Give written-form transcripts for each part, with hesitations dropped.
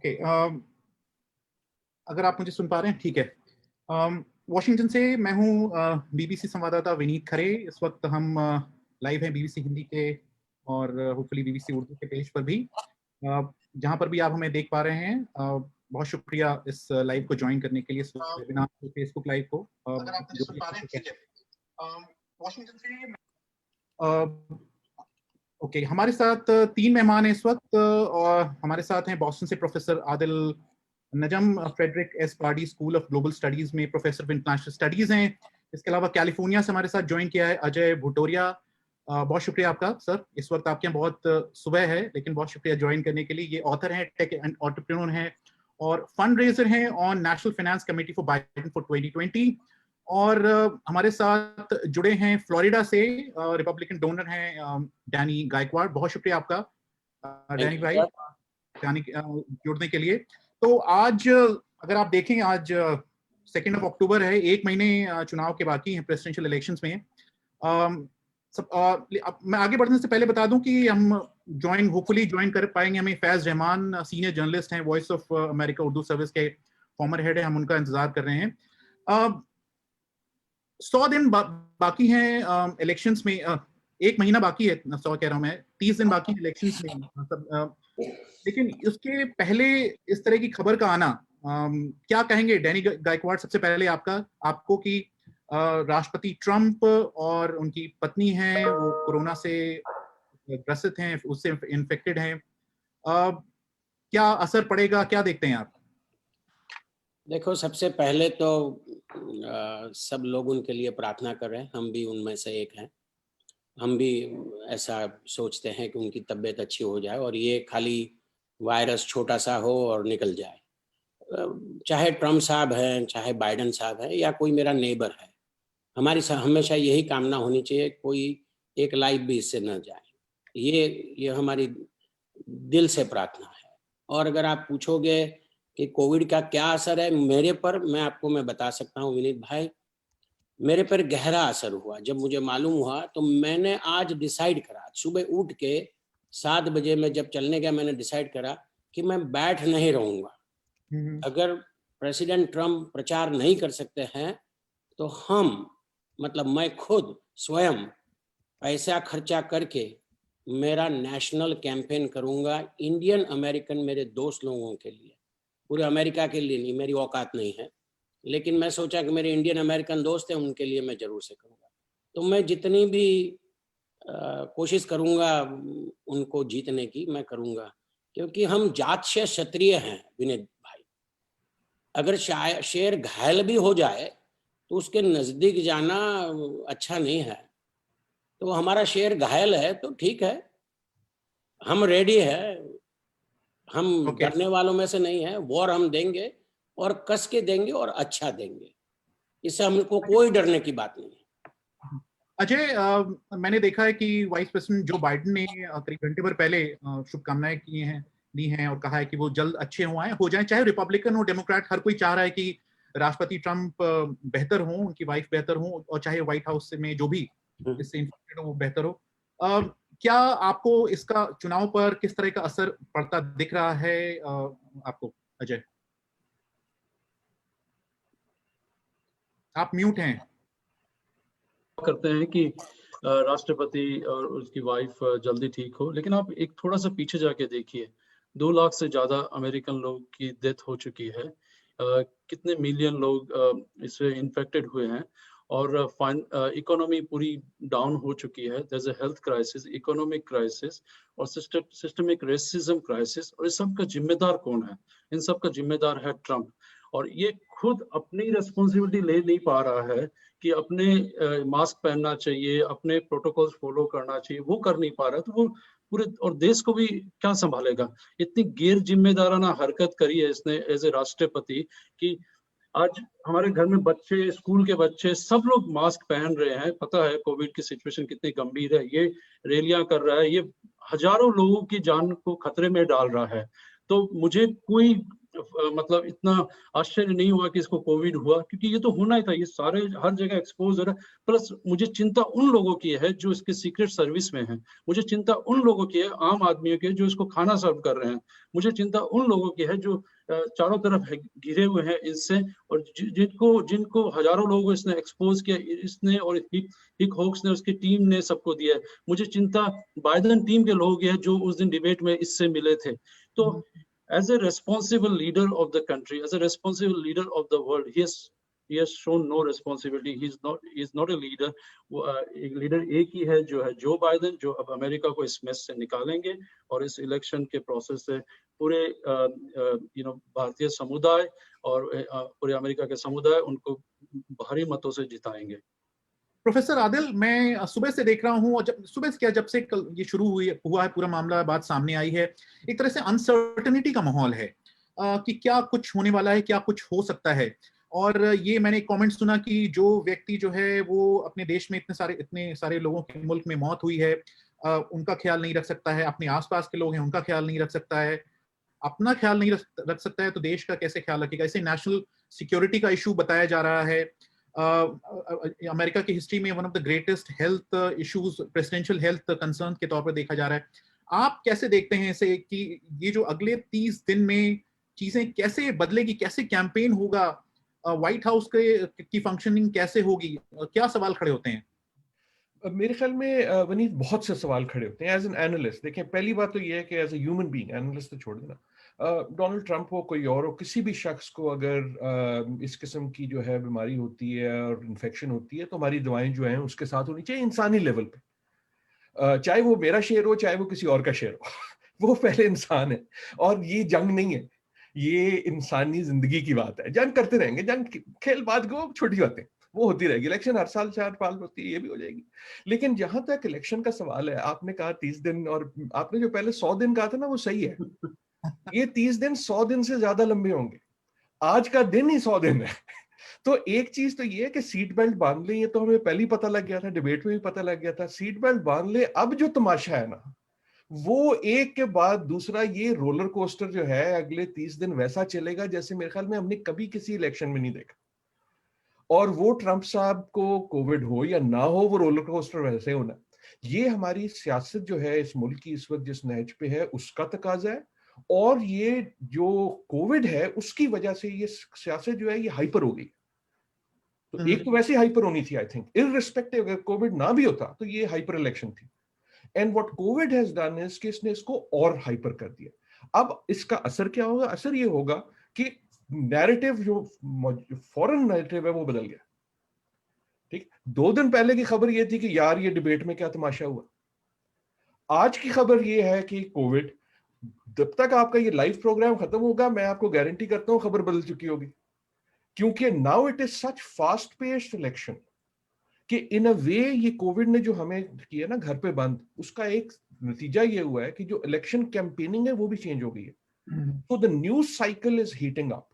Okay, अगर आप मुझे सुन पा रहे हैं, ठीक है। वॉशिंगटन से मैं हूँ बीबीसी संवाददाता विनीत खरे। इस वक्त हम लाइव हैं बीबीसी हिंदी के और होपफुली बीबीसी उर्दू के पेज पर भी, जहाँ पर भी आप हमें देख पा रहे हैं। बहुत शुक्रिया इस लाइव को ज्वाइन करने के लिए, इस वेबिनार को, फेसबुक लाइव को। अगर आप मुझे सुन पा रहे हैं, ठीक है। वॉशिंगटन से ओके, हमारे साथ 3 मेहमान हैं इस वक्त, और हमारे साथ हैं बॉस्टन से professor Adil Najam, Frederick S Pardee school of global studies में प्रोफेसर ऑफ इंटरनेशनल स्टडीज हैं। इसके अलावा कैलिफोर्निया से हमारे साथ ज्वाइन किया है अजय भुटोरिया। बहुत शुक्रिया आपका सर। इस वक्त आपके यहाँ बहुत सुबह है, लेकिन बहुत शुक्रिया ज्वाइन करने के लिए। ये ऑथर हैं, टेक एंड एंटरप्रेन्योर हैं, और फंड रेजर हैं on national finance committee for Biden for 2020। और हमारे साथ जुड़े हैं फ्लोरिडा से रिपब्लिकन डोनर हैं डैनी गायकवाड़। बहुत शुक्रिया आपका डैनी भाई जुड़ने के लिए। तो आज अगर आप देखें, आज 2 अक्टूबर है, 1 महीने चुनाव के बाकी हैं प्रेसिडेंशियल इलेक्शंस में। मैं आगे बढ़ने से पहले बता दूं कि हम होपफुली ज्वाइन कर पाएंगे हमें फैज रहमान, सीनियर जर्नलिस्ट हैं, voice of America Urdu service के फॉर्मर हेड है। हम उनका इंतजार कर रहे हैं। 100 दिन बाकी हैं इलेक्शंस में। 1 महीना बाकी है, 100 कह रहा हूं मैं, 30 दिन बाकी इलेक्शंस में। लेकिन उसके पहले इस तरह की खबर का आना, क्या कहेंगे डैनी गायकवाड़? सबसे पहले आपको कि राष्ट्रपति ट्रंप और उनकी पत्नी हैं, वो कोरोना से ग्रसित हैं, उससे इन्फेक्टेड हैं। क्या असर पड़ेगा, क्या देखते हैं आप? देखो, सबसे पहले तो सब लोग उनके लिए प्रार्थना कर रहे हैं, हम भी उनमें से एक हैं। हम भी ऐसा सोचते हैं कि उनकी तबीयत अच्छी हो जाए और ये खाली वायरस छोटा सा हो और निकल जाए। चाहे ट्रम्प साहब हैं, चाहे बाइडेन साहब हैं, या कोई मेरा नेबर है, हमारी हमेशा यही कामना होनी चाहिए, कोई एक लाइफ भी इससे न जाए। ये हमारी दिल से प्रार्थना है। और अगर आप पूछोगे कि कोविड का क्या असर है मेरे पर, मैं बता सकता हूँ विनीत भाई, मेरे पर गहरा असर हुआ। जब मुझे मालूम हुआ तो मैंने आज डिसाइड करा, सुबह उठ के 7 बजे में जब चलने गया, मैंने डिसाइड करा कि मैं बैठ नहीं रहूंगा। अगर प्रेसिडेंट ट्रम्प प्रचार नहीं कर सकते हैं तो मैं खुद स्वयं पैसा खर्चा करके मेरा नेशनल कैंपेन करूंगा, इंडियन अमेरिकन मेरे दोस्त लोगों के लिए, पूरे अमेरिका के लिए नहीं, मेरी औकात नहीं है, लेकिन मैं सोचा कि मेरे इंडियन अमेरिकन दोस्त हैं, उनके लिए मैं जरूर से करूंगा। तो मैं जितनी भी कोशिश करूंगा उनको जीतने की, मैं करूंगा, क्योंकि हम जात से क्षत्रिय हैं विनीत भाई। अगर शेर घायल भी हो जाए तो उसके नजदीक जाना अच्छा नहीं है। तो हमारा शेर घायल है तो ठीक है, हम रेडी है, हम डरने वालों में से नहीं है। वॉर हम देंगे और कस के देंगे और अच्छा देंगे, इससे हमको कोई डरने की बात नहीं है। अजय, मैंने देखा है कि वाइस प्रेसिडेंट जो बाइडेन ने करीब घंटे भर पहले शुभकामनाएं दी हैं और कहा है कि वो जल्द अच्छे हो जाएं, चाहे रिपब्लिकन हो डेमोक्रेट, हर कोई चाह रहा है कि राष्ट्रपति ट्रंप बेहतर हो, उनकी वाइफ बेहतर हो, और चाहे व्हाइट हाउस में जो भी इससे इन्फेक्टेड हो वो बेहतर हो। क्या आपको इसका चुनाव पर किस तरह का असर पड़ता दिख रहा है आपको अजय? आप म्यूट हैं। करते हैं कि राष्ट्रपति और उसकी वाइफ जल्दी ठीक हो, लेकिन आप एक थोड़ा सा पीछे जाके देखिए, 2 लाख से ज्यादा अमेरिकन लोग की डेथ हो चुकी है। कितने मिलियन लोग इससे इन्फेक्टेड हुए हैं, और इकोनॉमी पूरी डाउन हो चुकी है। There is a health crisis, economic crisis और सिस्टमिक रेसिज्म क्राइसिस। और इस सब का जिम्मेदार कौन है? इन सब का जिम्मेदार है ट्रंप। और ये खुद अपनी रिस्पॉन्सिबिलिटी ले नहीं पा रहा है कि अपने मास्क पहनना चाहिए, अपने प्रोटोकॉल्स फॉलो करना चाहिए, वो कर नहीं पा रहा है। तो वो पूरे और देश को भी क्या संभालेगा? इतनी गैर जिम्मेदाराना हरकत करी है इसने एज ए राष्ट्रपति कि आज हमारे घर में बच्चे, स्कूल के बच्चे, सब लोग मास्क पहन रहे हैं। पता है कोविड की सिचुएशन कितनी गंभीर है। ये रैलियां कर रहा है, ये हजारों लोगों की जान को खतरे में डाल रहा है। तो मुझे कोई मतलब इतना आश्चर्य नहीं हुआ कि इसको कोविड हुआ, क्योंकि ये तो होना ही था, ये सारे हर जगह एक्सपोज हो रहा है। प्लस मुझे चिंता उन लोगों की है जो इसके सीक्रेट सर्विस में हैं, मुझे चिंता उन लोगों की है, आम आदमियों की है, जो इसको खाना सर्व कर रहे हैं, मुझे चिंता उन लोगों की है जो चारों तरफ घिरे हुए हैं इससे, और जिनको हजारों लोगों को इसने एक्सपोज किया, इसने और हिक होक्स ने, उसकी टीम ने सबको दिया है। मुझे चिंता बाइडेन टीम के लोग हैं जो उस दिन डिबेट में इससे मिले थे। तो as a responsible leader of the country, as a responsible leader of the world, he has shown no responsibility. He's not a leader. एक लीडर एक ही है, जो है जो बाइडेन, जो अब अमेरिका को इस मेस से निकालेंगे और इस इलेक्शन के प्रोसेस से पूरे भारतीय समुदाय और पूरे अमेरिका के समुदाय उनको भारी मतों से जिताएंगे। प्रोफेसर आदिल, मैं सुबह से देख रहा हूं, और सुबह से क्या, जब से कल ये शुरू हुआ है पूरा मामला, बात सामने आई है, एक तरह से अनसर्टेनिटी का माहौल है कि क्या कुछ होने वाला है, क्या कुछ हो सकता है। और ये मैंने एक कमेंट सुना कि जो व्यक्ति जो है वो अपने देश में इतने सारे लोगों के मुल्क में मौत हुई है, उनका ख्याल नहीं रख सकता है, अपने आसपास के लोग हैं उनका ख्याल नहीं रख सकता है, अपना ख्याल नहीं रख सकता है, तो देश का कैसे ख्याल रखेगा। इसे नेशनल सिक्योरिटी का इशू बताया जा रहा है। अमेरिका की हिस्ट्री में one of the greatest health issues, presidential health concern के तौर पर देखा जा रहा है। आप कैसे देखते हैं इसे कि ये जो अगले 30 दिन में चीजें कैसे बदलेगी, कैसे कैंपेन होगा, व्हाइट हाउस की फंक्शनिंग कैसे होगी, क्या सवाल खड़े होते हैं? मेरे ख्याल में वनीत बहुत से सवाल खड़े होते हैं एज एन एनालिस्ट। देखें, पहली बात तो ये है कि as a human being, analyst तो छोड़ देना, डोनाल्ड ट्रंप हो, कोई और हो, किसी भी शख्स को अगर इस किस्म की जो है बीमारी होती है और इन्फेक्शन होती है, तो हमारी दवाएं जो हैं उसके साथ होनी चाहिए इंसानी लेवल पे। चाहे वो मेरा शेर हो, चाहे वो किसी और का शेर हो वो पहले इंसान है, और ये जंग नहीं है, ये इंसानी जिंदगी की बात है। जंग करते रहेंगे, जंग खेल बात को, छोटी बातें वो होती रहेगी। इलेक्शन हर साल 4 साल होती है, ये भी हो जाएगी। लेकिन जहां तक इलेक्शन का सवाल है, आपने कहा 30 दिन, और आपने जो पहले 100 दिन कहा था ना, वो सही है। ये 30 दिन 100 दिन से ज्यादा लंबे होंगे। आज का दिन ही 100 दिन है। तो एक चीज तो ये है कि सीट बेल्ट बांध ले, ये तो हमें पहले ही पता लग गया था, डिबेट में भी पता लग गया था, सीट बेल्ट बांध ले। अब जो तमाशा है ना, वो एक के बाद दूसरा, ये रोलर कोस्टर जो है अगले 30 दिन वैसा चलेगा जैसे मेरे ख्याल में हमने कभी किसी इलेक्शन में नहीं देखा। और वो ट्रंप साहब को कोविड हो या ना हो, वो रोलर कोस्टर वैसे होना। ये हमारी सियासत जो है इस मुल्क की इस वक्त जिस नहज पे है, उसका तकाजा है। और ये जो कोविड है उसकी वजह से ये सियासत जो है ये हाइपर हो गई। तो एक तो वैसे हाइपर होनी थी, आई थिंक, इररिस्पेक्टिव, अगर कोविड ना भी होता तो ये हाइपर इलेक्शन थी। And what Covid has done is कि इसने इसको और हाइपर कर दिया। अब इसका असर क्या होगा? असर ये होगा कि नैरेटिव, जो फॉरेन नैरेटिव है, वो बदल गया। ठीक, 2 दिन पहले की खबर ये थी कि यार ये डिबेट में क्या तमाशा हुआ। आज की खबर ये है कि कोविड, जब तक आपका ये लाइव प्रोग्राम खत्म होगा, मैं आपको गारंटी करता हूं खबर बदल चुकी होगी। क्योंकि now it is such fast paced election कि इन अ वे ये कोविड ने जो हमें किया ना घर पे बंद, उसका एक नतीजा ये हुआ है कि जो इलेक्शन कैंपेनिंग है वो भी चेंज हो गई है। तो the news cycle is heating up.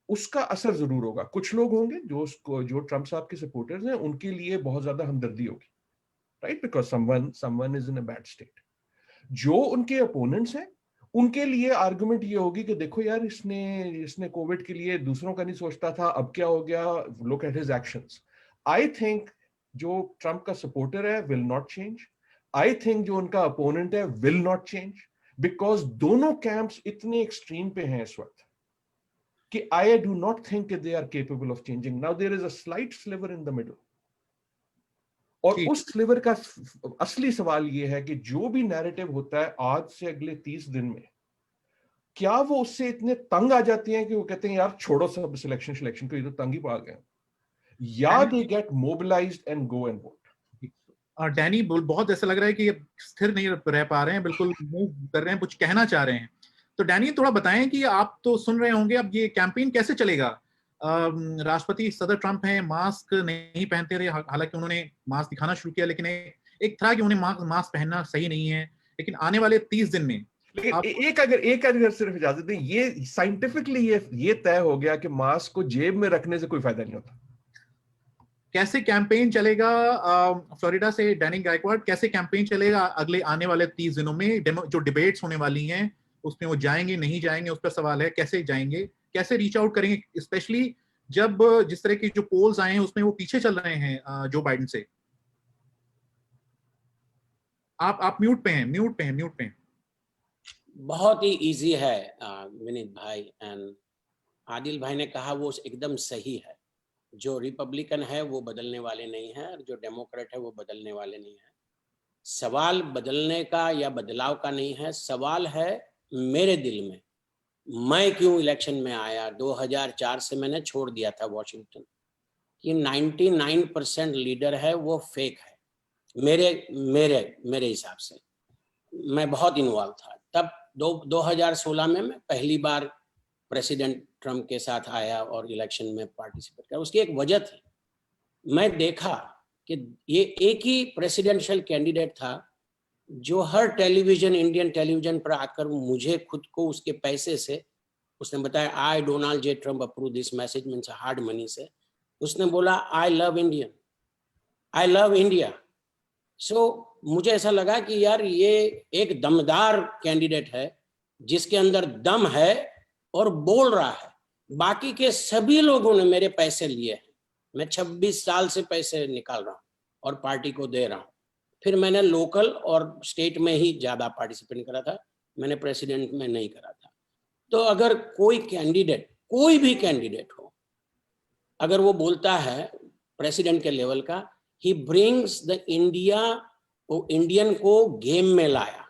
उसका असर जरूर होगा। कुछ लोग होंगे जो ट्रंप साहब के सपोर्टर्स हैं, उनके लिए बहुत ज्यादा हमदर्दी होगी, right, because someone is in a bad state. जो उनके अपोनेंट्स हैं, उनके लिए आर्गुमेंट ये होगी कि देखो यार, इसने कोविड के लिए दूसरों का नहीं सोचता था, अब क्या हो गया, look at his actions. I think जो ट्रंप का सपोर्टर है will not change. I think जो उनका अपोनेंट है विल नॉट चेंज, बिकॉज दोनों कैंप्स इतने एक्सट्रीम पे हैं इस वक्त कि I do not think they are capable of changing. Now there is a slight sliver in the middle. और उस स्लिवर का असली सवाल ये है कि जो भी नैरेटिव होता है आज से अगले 30 दिन में, क्या वो उससे इतने तंग आ जाती हैं कि वो कहते हैं यार छोड़ो सब सिलेक्शन को, ये तो तंग ही पा गए, या they get mobilised and go and vote. Danny, बहुत ऐसा लग रहा है कि ये स्थिर नहीं रह पा रहे हैं, बिल्कुल मूव कर रहे हैं, कुछ कहना चाह रहे हैं। तो डैनी, थोड़ा बताएं कि आप तो सुन रहे होंगे, अब ये कैंपेन कैसे चलेगा? राष्ट्रपति सदर ट्रंप हैं, मास्क नहीं पहनते रहे, हालांकि उन्होंने मास्क दिखाना शुरू किया, लेकिन एक था कि उन्हें मास्क पहनना सही नहीं है। लेकिन आने वाले 30 दिन में एक अगर सिर्फ इजाजत दें, ये साइंटिफिकली ये तय हो गया कि मास्क को जेब में रखने से कोई फायदा नहीं होता। कैसे कैंपेन चलेगा? फ्लोरिडा से डैनी गायकवाड, कैसे कैंपेन चलेगा अगले आने वाले 30 दिनों में? जो डिबेट्स होने वाली हैं उसमें वो जाएंगे नहीं जाएंगे उस पर सवाल है, कैसे जाएंगे, कैसे रीच आउट करेंगे, स्पेशली जब जिस तरह के जो पोल्स आए हैं उसमें वो पीछे चल रहे हैं जो बाइडेन से। आप म्यूट पे हैं, म्यूट पे हैं, म्यूट पे हैं। बहुत ही इजी है विनीत भाई, एंड आदिल भाई ने कहा वो एकदम सही है। जो रिपब्लिकन है वो बदलने वाले नहीं है, और जो डेमोक्रेट है वो बदलने वाले नहीं है। सवाल बदलने का या बदलाव का नहीं है, सवाल है मेरे दिल में, मैं क्यों इलेक्शन में आया। 2004 से मैंने छोड़ दिया था वॉशिंगटन, कि 99% लीडर है वो फेक है। मेरे मेरे मेरे हिसाब से मैं बहुत इन्वॉल्व था तब। 2016 में मैं पहली बार प्रेसिडेंट ट्रम्प के साथ आया और इलेक्शन में पार्टिसिपेट किया। उसकी एक वजह थी, मैं देखा कि ये एक ही प्रेसिडेंशियल कैंडिडेट था जो हर टेलीविजन, इंडियन टेलीविजन पर आकर मुझे खुद को उसके पैसे से, उसने बताया I Donald J Trump approve this message, means hard money से उसने बोला I love Indian, I love India. So मुझे ऐसा लगा कि यार ये एक दमदार कैंडिडेट है जिसके अंदर दम है और बोल रहा है। बाकी के सभी लोगों ने मेरे पैसे लिए हैं, मैं 26 साल से पैसे निकाल रहा हूँ और पार्टी को दे रहा हूँ। फिर मैंने लोकल और स्टेट में ही ज्यादा पार्टिसिपेट करा था, मैंने प्रेसिडेंट में नहीं करा था। तो अगर कोई कैंडिडेट, कोई भी कैंडिडेट हो, अगर वो बोलता है प्रेसिडेंट के लेवल का, ही ब्रिंग्स द इंडिया, वो इंडियन को गेम में लाया,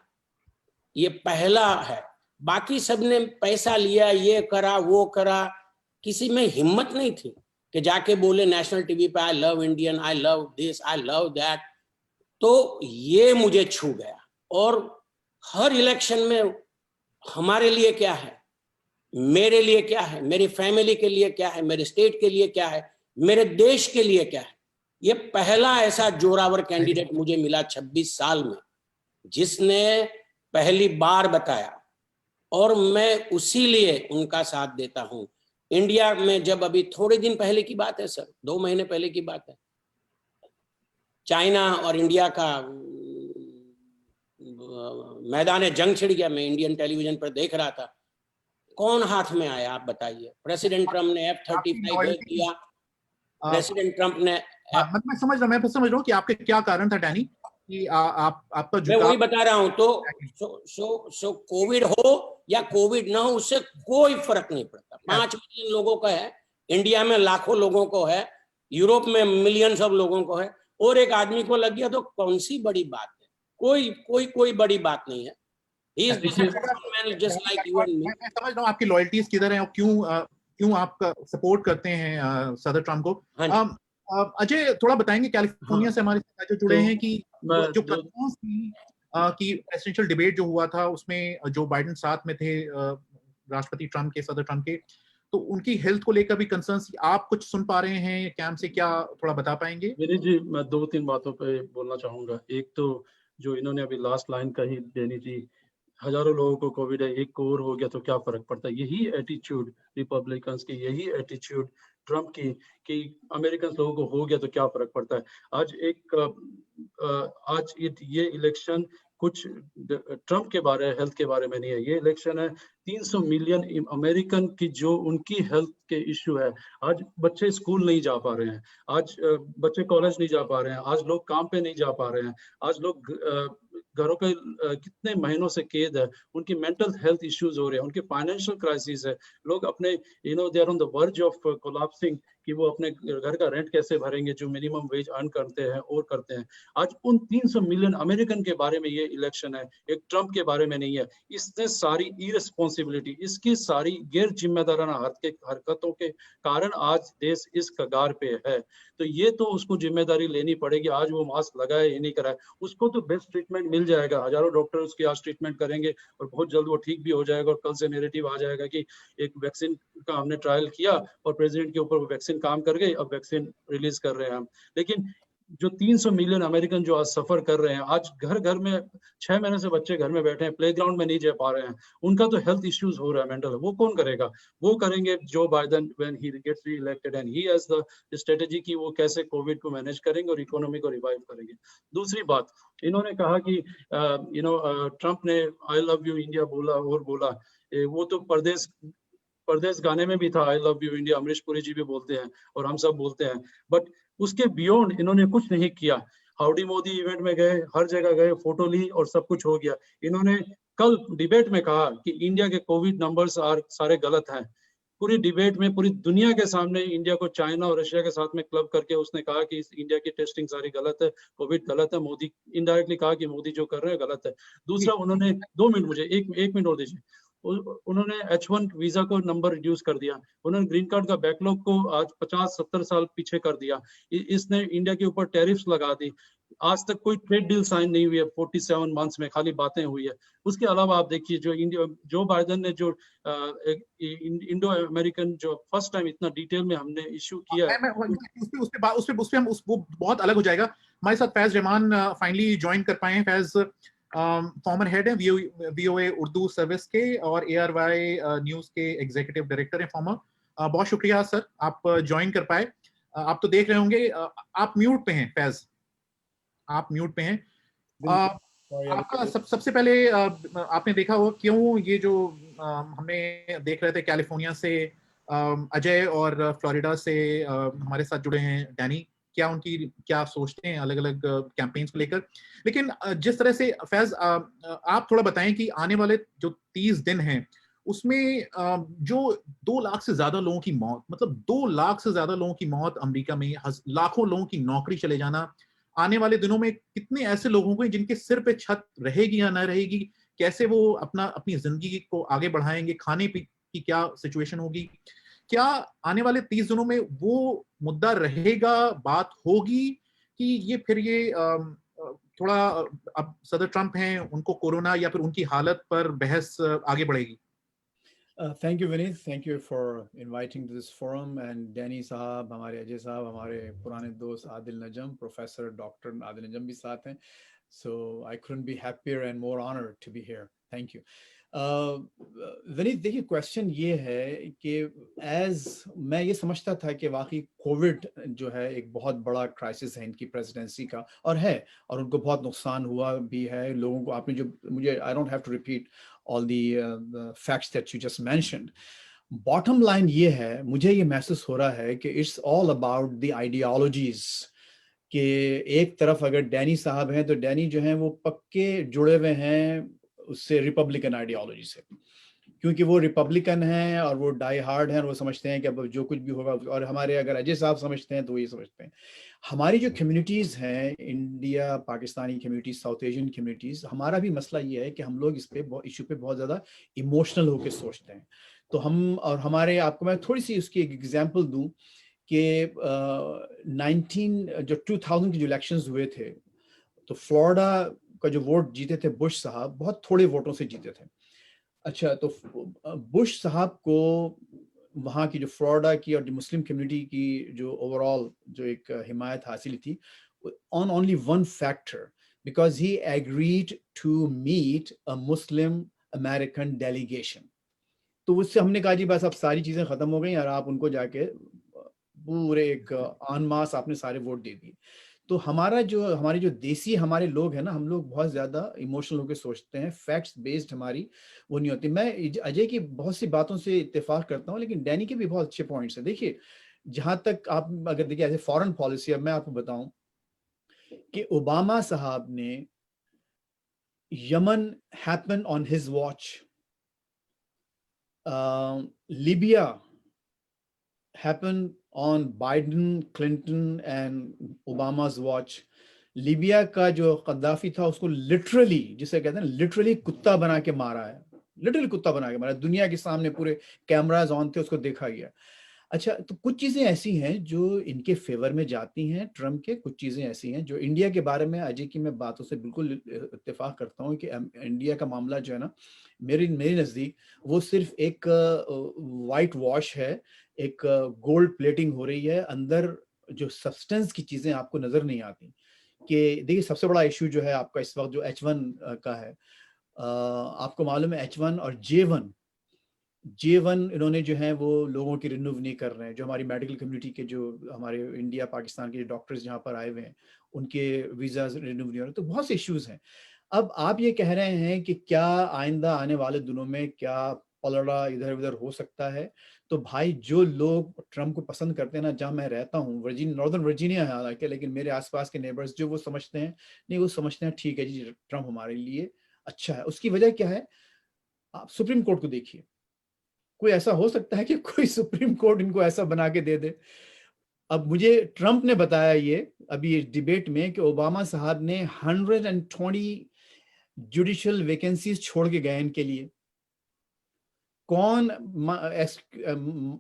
ये पहला है। बाकी सबने पैसा लिया, ये करा वो करा, किसी में हिम्मत नहीं थी कि जाके बोले नेशनल टीवी पे आई love Indian, I love this, I love that. तो ये मुझे छू गया। और हर इलेक्शन में हमारे लिए क्या है, मेरे लिए क्या है, मेरी फैमिली के लिए क्या है, मेरे स्टेट के लिए क्या है, मेरे देश के लिए क्या है, ये पहला ऐसा जोरावर कैंडिडेट मुझे मिला 26 साल में जिसने पहली बार बताया, और मैं उसी लिए उनका साथ देता हूं। इंडिया में जब अभी थोड़े दिन पहले की बात है सर, 2 महीने पहले की बात है, चाइना और इंडिया का मैदान जंग छिड़ गया। मैं इंडियन टेलीविजन पर देख रहा था, कौन हाथ में आया आप बताइए? प्रेसिडेंट ट्रम्प ने F-35 भेज दिया, प्रेसिडेंट ट्रम्प ने मैं समझ रहा हूँ कि आपके क्या कारण था डैनी, कि आपका मैं वही बता रहा हूं। तो सो कोविड हो या कोविड ना हो, उससे कोई फर्क नहीं पड़ता। 5 मिलियन लोगों का है, इंडिया में लाखों लोगों को है, यूरोप में मिलियंस ऑफ लोगों को है, और एक आदमी को लग गया तो कौन सी बड़ी बात है? कोई बड़ी बात नहीं है। He is just a common man just like you and me. मैं समझ रहा हूँ आपकी लॉयल्टीज किधर हैं और क्यों आप सपोर्ट करते हैं सदर ट्रम्प को। अजय थोड़ा बताएंगे, कैलिफोर्निया से हमारे साथ जो जुड़े हैं, कि जो कंसर्न्स थी कि प्रेसिडेंशियल डिबेट जो हुआ था उसमें जो बाइडेन साथ में थे राष्ट्रपति ट्रम्प के, सदर ट्रम्प के, तो उनकी हेल्थ को लेकर भी कंसर्न्स, आप कुछ सुन पा रहे हैं कैंप से, क्या थोड़ा बता पाएंगे? विनीत जी, मैं 2-3 बातों पे बोलना चाहूंगा। एक तो जो इन्होंने अभी लास्ट लाइन कही देनी जी, हजारों लोगों को कोविड है, एक को और हो गया तो क्या फर्क पड़ता है। यही एटीट्यूड रिपब्लिकन्स की, यही एटीट्यूड ट्रम्प की, कि अमेरिकन लोगों को हो गया तो क्या फर्क पड़ता है। आज ये इलेक्शन कुछ ट्रम्प के बारे, हेल्थ के बारे में नहीं है। ये इलेक्शन है 300 मिलियन अमेरिकन की जो उनकी हेल्थ के इश्यू है। आज बच्चे स्कूल नहीं जा पा रहे हैं, आज बच्चे कॉलेज नहीं जा पा रहे हैं, आज लोग काम पे नहीं जा पा रहे हैं, आज लोग घरों पे कितने महीनों से कैद है, उनकी मेंटल हेल्थ इश्यूज हो रहे हैं, उनके फाइनेंशियल क्राइसिस है, लोग अपने they are on the verge of collapsing कि वो अपने घर का रेंट कैसे भरेंगे जो मिनिमम वेज अर्न करते हैं और करते हैं। आज उन 300 मिलियन अमेरिकन के बारे में ये इलेक्शन है, एक ट्रम्प के बारे में नहीं है। इसने सारी इरेस्पॉन्सिबिलिटी, इसकी सारी गैर जिम्मेदाराना हरकतों के कारण आज देश इस कगार पे है। तो ये तो उसको जिम्मेदारी लेनी पड़ेगी। आज वो मास्क लगाए या नहीं कराए, उसको तो बेस्ट ट्रीटमेंट मिल जाएगा। हजारों डॉक्टर उसकी आज ट्रीटमेंट करेंगे और बहुत जल्द वो ठीक भी हो जाएगा। और कल से नैरेटिव आ जाएगा कि एक वैक्सीन का हमने ट्रायल किया और प्रेसिडेंट के ऊपर वो वैक्सीन काम कर गई, अब वैक्सीन रिलीज कर रहे हैं हम। लेकिन जो 300 मिलियन अमेरिकन जो आज सफर कर रहे हैं, आज घर घर में 6 महीने से बच्चे घर में बैठे हैं, प्लेग्राउंड में नहीं जा पा रहे हैं, उनका तो हेल्थ इश्यूज हो रहा है, मेंटल, वो कौन करेगा? वो करेंगे Joe Biden when he gets re-elected, and he has the strategy कि वो कैसे कोविड को मैनेज करेंगे और इकोनॉमी को रिवाइव करेंगे। दूसरी बात, इन्होंने कहा कि ट्रम्प ने आई लव यू इंडिया बोला और बोला, वो तो परदेश गाने में भी था, I love you India, Amrish Puri ji भी बोलते हैं और हम सब बोलते हैं, बट उसके बियॉन्ड इन्होंने कुछ नहीं किया। हाउडी मोदी इवेंट में गए, हर जगह गए, फोटो ली और सब कुछ हो गया। इन्होंने कल डिबेट में कहा कि इंडिया के कोविड नंबर्स सारे गलत हैं। पूरी डिबेट में पूरी दुनिया के सामने इंडिया को चाइना और रशिया के साथ में क्लब करके उसने कहा कि इंडिया की टेस्टिंग सारी गलत है, कोविड गलत है। मोदी इनडायरेक्टली कहा कि मोदी जो कर रहे हैं गलत है। दूसरा, उन्होंने 2 मिनट मुझे एक मिनट और दीजिए, उन्होंने H1 वीजा को नंबर रिड्यूस कर दिया, उन्होंने ग्रीन कार्ड का बैकलॉग को आज 50-70 साल पीछे कर दिया, इसने इंडिया के ऊपर टैरिफ्स लगा दी। आज तक कोई ट्रेड डील साइन नहीं हुई है 47 मंथ्स में, खाली बातें हुई है। उसके अलावा आप देखिए जो बाइडेन ने जो इंडो अमेरिकन जो फर्स्ट टाइम इतना डिटेल में हमने इश्यू किया है, उस पे हम वो बहुत अलग हो जाएगा। हमारे साथ फैज रहमान फाइनली ज्वाइन कर पाए हैं। फैज फॉर्मर हेड है VOA उर्दू सर्विस के और ARY न्यूज के एग्जीक्यूटिव डायरेक्टर हैं फॉर्मर। बहुत शुक्रिया सर, आप ज्वाइन कर पाए। आप तो देख रहे होंगे, आप म्यूट पे हैं फैज, आप म्यूट पे हैं। आपका सबसे पहले आपने देखा होगा क्यों ये जो हमने देख रहे थे कैलिफोर्निया से अजय और फ्लोरिडा से हमारे साथ जुड़े हैं डैनी, क्या सोचते हैं अलग अलग कैंपेन्स को लेकर। लेकिन जिस तरह से फैज आप थोड़ा बताएं कि आने वाले जो 30 दिन हैं उसमें जो 2 लाख से ज्यादा लोगों की मौत, मतलब 2 लाख से ज्यादा लोगों की मौत अमेरिका में, लाखों लोगों की नौकरी चले जाना, आने वाले दिनों में कितने ऐसे लोगों को जिनके सिर पे छत रहेगी या ना रहेगी, कैसे वो अपनी जिंदगी को आगे बढ़ाएंगे, खाने की क्या सिचुएशन होगी, क्या आने वाले 30 दिनों में वो मुद्दा रहेगा, बात होगी कि ये फिर ये थोड़ा अब सदर ट्रंप हैं, उनको कोरोना या फिर उनकी हालत पर बहस आगे बढ़ेगी? Thank you, Vineet. Thank you for inviting to this forum. And Danny साहब, हमारे अजय साहब, हमारे पुराने दोस्त आदिल नजम, प्रोफेसर डॉक्टर आदिल नजम भी साथ हैं. So I couldn't be happier and more honored to be here. Thank you. Vineet, देखिए क्वेश्चन ये है कि मैं ये समझता था कि वाकई कोविड जो है एक बहुत बड़ा क्राइसिस है इनकी प्रेसिडेंसी का, और उनको बहुत नुकसान हुआ भी है लोगों को। आपने जो मुझे, I don't have to repeat all the facts that you just mentioned. Bottom line ये है, मुझे ये महसूस हो रहा है कि it's all about the ideologies, कि एक तरफ अगर डैनी साहब हैं तो डैनी जो हैं वो पक्के जुड़े हुए हैं उससे रिपब्लिकन आइडियोलॉजी से, क्योंकि वो रिपब्लिकन हैं और वो डाई हार्ड हैं और वो समझते हैं कि अब जो कुछ भी होगा। और हमारे अगर अजय साहब समझते हैं तो वो ये समझते हैं। हमारी जो कम्युनिटीज़ हैं, India Pakistani communities, south Asian communities, हमारा भी मसला ये है कि हम लोग इशू पे बहुत ज़्यादा इमोशनल होकर सोचते हैं। तो हम, और हमारे, आपको मैं थोड़ी सी उसकी एक एग्जाम्पल दूँ कि 2000 के जो इलेक्शंस हुए थे तो फ्लोरिडा का जो वोट जीते थे बुश साहब, बहुत थोड़े वोटों से जीते थे। अच्छा, तो बुश साहब को वहाँ की जो फ्लोरिडा की और जो मुस्लिम कम्युनिटी की जो ओवरऑल जो एक हिमायत हासिल थी, on only one factor, because he agreed to meet a Muslim American delegation. तो उससे हमने कहा जी बस अब सारी चीज़ें ख़त्म हो गई और आप उनको जाके पूरे एक आन मास आपने सारे वोट दे दिए। तो हमारे जो देसी हमारे लोग हैं ना, हम लोग बहुत ज़्यादा इमोशनल होकर सोचते हैं, फैक्ट्स बेस्ड हमारी वो नहीं होती। मैं अजय की बहुत सी बातों से इत्तेफाक करता हूँ, लेकिन डैनी के भी बहुत अच्छे पॉइंट्स हैं। देखिए, जहाँ तक आप अगर देखिए एज ए फॉरेन पॉलिसी, अब मैं आपको बताऊं कि ओबामा साहब ने Yemen happen on his watch, Libya happen on Biden, Clinton and Obama's watch. Libya का जो कद्दाफी था उसको लिटरली, जिसे कहते हैं लिटरली कुत्ता बना के मारा है, लिटरली कुत्ता बना के मारा, दुनिया के सामने पूरे कैमराज ऑन थे, उसको देखा गया। अच्छा, तो कुछ चीज़ें ऐसी हैं जो इनके फेवर में जाती हैं ट्रम्प के, कुछ चीज़ें ऐसी हैं जो इंडिया के बारे में अजय की मैं बातों से बिल्कुल इत्तेफाक करता हूँ कि इंडिया का मामला जो है ना, मेरे नज़दीक वो सिर्फ एक वाइट वॉश है, एक गोल्ड प्लेटिंग हो रही है, अंदर जो सब्सटेंस की चीजें आपको नजर नहीं आती। कि देखिए सबसे बड़ा इशू जो है आपका इस वक्त जो H1 का है, आपको मालूम है H1 और J1 इन्होंने जो है वो लोगों की रिन्यू नहीं कर रहे हैं। जो हमारी मेडिकल कम्युनिटी के जो हमारे इंडिया पाकिस्तान के डॉक्टर्स जहाँ पर आए हुए हैं उनके वीजा रिन्यू नहीं हो रहे, तो बहुत से इश्यूज हैं। अब आप ये कह रहे हैं कि क्या आइंदा आने वाले दिनों में क्या पलड़ा इधर उधर हो सकता है? तो भाई जो लोग ट्रम्प को पसंद करते हैं ना, जहाँ मैं रहता हूँ नॉर्दर्न वर्जीनिया है हालांकि, लेकिन मेरे आसपास के नेबर्स जो वो समझते हैं, नहीं वो समझते हैं ठीक है जी ट्रम्प हमारे लिए अच्छा है। उसकी वजह क्या है? आप सुप्रीम कोर्ट को देखिए। कोई ऐसा हो सकता है कि कोई सुप्रीम कोर्ट इनको ऐसा बना के दे दे? अब मुझे ट्रम्प ने बताया ये अभी इस डिबेट में कि ओबामा साहब ने 120 जुडिशियल वैकेंसीज छोड़ के गए इनके लिए। कौन,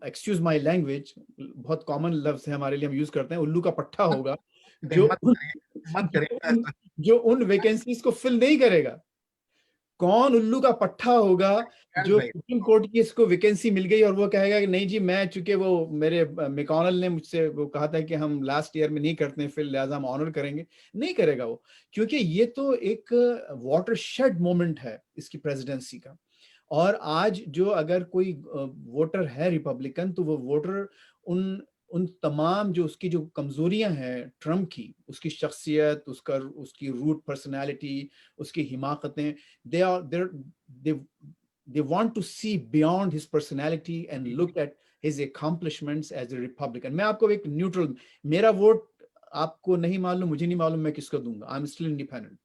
एक्सक्यूज माय लैंग्वेज, बहुत कॉमन लफ्ज है हमारे लिए, हम यूज करते हैं, उल्लू का पट्टा होगा जो मत करें जो उन वैकेंसीज को फिल नहीं करेगा। कौन उल्लू का पट्टा होगा जो सुप्रीम कोर्ट की इसको वैकेंसी मिल गई और वो कहेगा कि नहीं जी मैं, चूंकि वो मेरे मैकॉनल ने मुझसे वो कहा था कि हम लास्ट ईयर में नहीं करते हैं फिर लिहाजा हम ऑनर करेंगे। नहीं करेगा वो, क्योंकि ये तो एक वाटरशेड मोमेंट है इसकी प्रेसिडेंसी का। और आज जो अगर कोई वोटर है रिपब्लिकन, तो वो वोटर उन उन तमाम जो उसकी जो कमजोरियां हैं ट्रम्प की, उसकी शख्सियत, उसकी रूट पर्सनालिटी, उसकी हिमाकतें, they want to see beyond his personality and look at his accomplishments as a Republican. मैं आपको एक न्यूट्रल, मेरा वोट आपको नहीं मालूम, मुझे नहीं मालूम मैं किसको दूंगा, आई एम स्टिल इंडिपेंडेंट,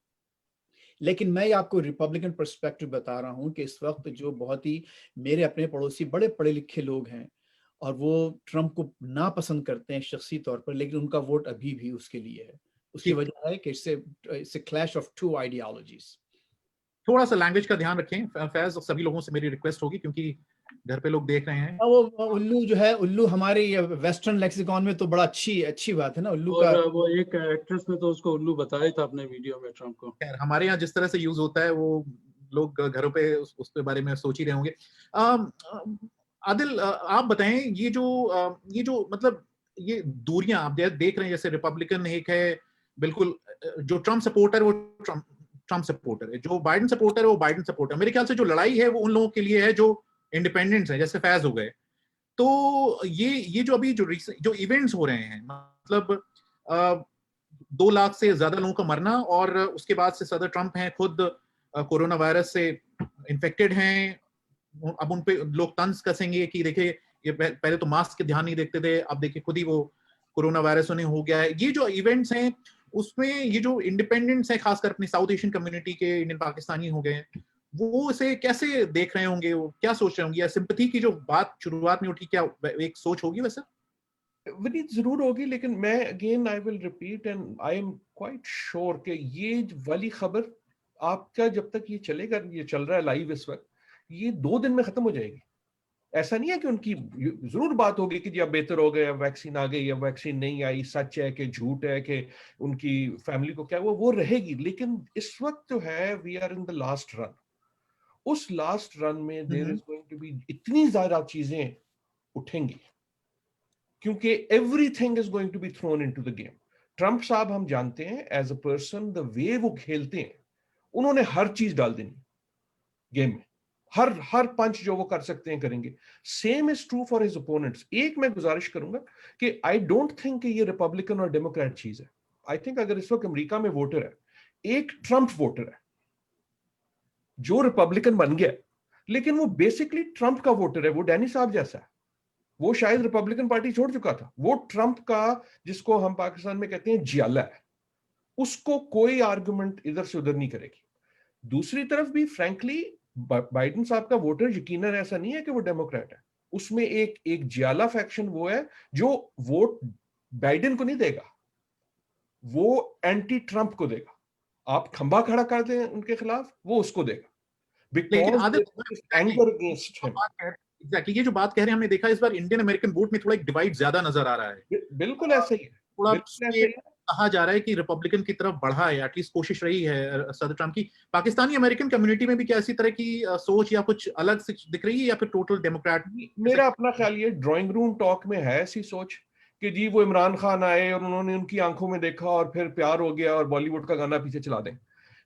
लेकिन मैं आपको रिपब्लिकन पर्सपेक्टिव बता रहा हूं कि इस वक्त जो बहुत ही मेरे अपने पड़ोसी बड़े पढ़े लिखे लोग हैं और वो ट्रम्प को नापसंद करते हैं शख्सी तौर पर, लेकिन उनका वोट अभी भी उसके लिए है। उसकी वजह है कि इससे क्लैश ऑफ टू आइडियोलॉजीज। थोड़ा सा लैंग्वेज का ध्यान रखें फैज, सभी लोगों से मेरी रिक्वेस्ट होगी क्योंकि घर पे लोग देख रहे हैं। वो उल्लू जो है, उल्लू हमारे वेस्टर्न लेक्सिकॉन में तो बड़ा अच्छी बात है ना उल्लू का। और वो एक एक्ट्रेस ने तो उसको उल्लू बताया था अपने वीडियो में ट्रम्प को। खैर हमारे यहाँ जिस तरह से यूज होता है वो लोग घरों पे उसके बारे में सोच ही रहे होंगे। आदिल आप बताएं, ये जो मतलब ये दूरियां आप देख रहे हैं, जैसे रिपब्लिकन एक है बिल्कुल जो ट्रम्प सपोर्टर वो ट्रम्प सपोर्टर है, जो बाइडेन सपोर्टर है वो बाइडेन सपोर्टर है। मेरे ख्याल से जो लड़ाई है वो उन लोगों के लिए है जो इंडिपेंडेंट्स है, जैसे फैज हो गए। तो ये जो अभी जो इवेंट्स हो रहे हैं, मतलब 2 लाख से ज्यादा लोगों का मरना, और उसके बाद से सदर ट्रम्प हैं खुद कोरोना वायरस से इन्फेक्टेड हैं। अब उन पे लोग तंज कसेंगे कि देखिए ये पहले तो मास्क के ध्यान नहीं देखते थे, अब देखिए खुद ही वो कोरोना वायरस उन्हें हो गया है। ये जो इवेंट्स हैं उसमें ये जो इंडिपेंडेंट्स हैं, खासकर अपनी साउथ एशियन कम्युनिटी के इंडियन पाकिस्तानी हो गए हैं, वो इसे कैसे देख रहे होंगे, वो क्या सोच रहे होंगे? या सिंपैथी की जो बात शुरुआत में उठी, क्या एक सोच होगी वैसे? विनीत जरूर होगी, लेकिन मैं again I will repeat and I am quite sure कि ये वाली खबर आपका जब तक ये चलेगा, ये चल रहा है लाइव इस वक्त, ये 2 दिन में खत्म हो जाएगी। ऐसा नहीं है कि उनकी जरूर बात होगी कि जी अब बेहतर हो गए, अब वैक्सीन आ गई, अब वैक्सीन नहीं आई, सच है कि झूठ है, कि उनकी फैमिली को क्या, वो रहेगी। लेकिन इस वक्त जो है we are in the last run. उस लास्ट रन में there is going to be इतनी ज्यादा चीजें उठेंगी क्योंकि everything is going to be thrown into the game. Trump साहब हम जानते हैं as a person, the way वो खेलते हैं, उन्होंने हर चीज डाल देनी गेम में, हर पंच जो वो कर सकते हैं करेंगे। Same is true for his opponents. एक मैं गुजारिश करूंगा कि आई डोंट थिंक कि ये रिपब्लिकन और डेमोक्रेट चीज है। आई थिंक अगर इस वक्त अमेरिका में वोटर है, एक ट्रम्प वोटर है जो रिपब्लिकन बन गया, लेकिन वो बेसिकली ट्रम्प का वोटर है, वो डैनी साहब जैसा है। वो शायद रिपब्लिकन पार्टी छोड़ चुका था, वो ट्रम्प का, जिसको हम पाकिस्तान में कहते हैं जियाला है, उसको कोई आर्गुमेंट इधर से उधर नहीं करेगी। दूसरी तरफ भी फ्रैंकली बाइडेन साहब का वोटर यकीनन ऐसा नहीं है कि वो डेमोक्रेट है, उसमें एक जियाला फैक्शन वो है जो वोट बाइडेन को नहीं देगा, वो एंटी ट्रम्प को देगा। आप खंबा खड़ा कर दें उनके खिलाफ, वो उसको देगा, because anger against him. Exactly ये जो बात कह रहे हैं, हमने देखा इस बार इंडियन अमेरिकन वोट में थोड़ा एक डिवाइड ज्यादा नजर आ रहा है। बिल्कुल ऐसा ही है, थोड़ा कहा जा रहा है कि रिपब्लिकन की तरफ बढ़ा है, एटलीस्ट कोशिश रही है सदर ट्रम्प की। पाकिस्तानी अमेरिकन कम्युनिटी में भी क्या इसी तरह की सोच या कुछ अलग से दिख रही है, या फिर टोटल डेमोक्रेट? मेरा अपना ख्याल ये ड्राइंग रूम टॉक में है ऐसी सोच कि जी वो इमरान खान आए और उन्होंने उनकी आंखों में देखा और फिर प्यार हो गया और बॉलीवुड का गाना पीछे चला दें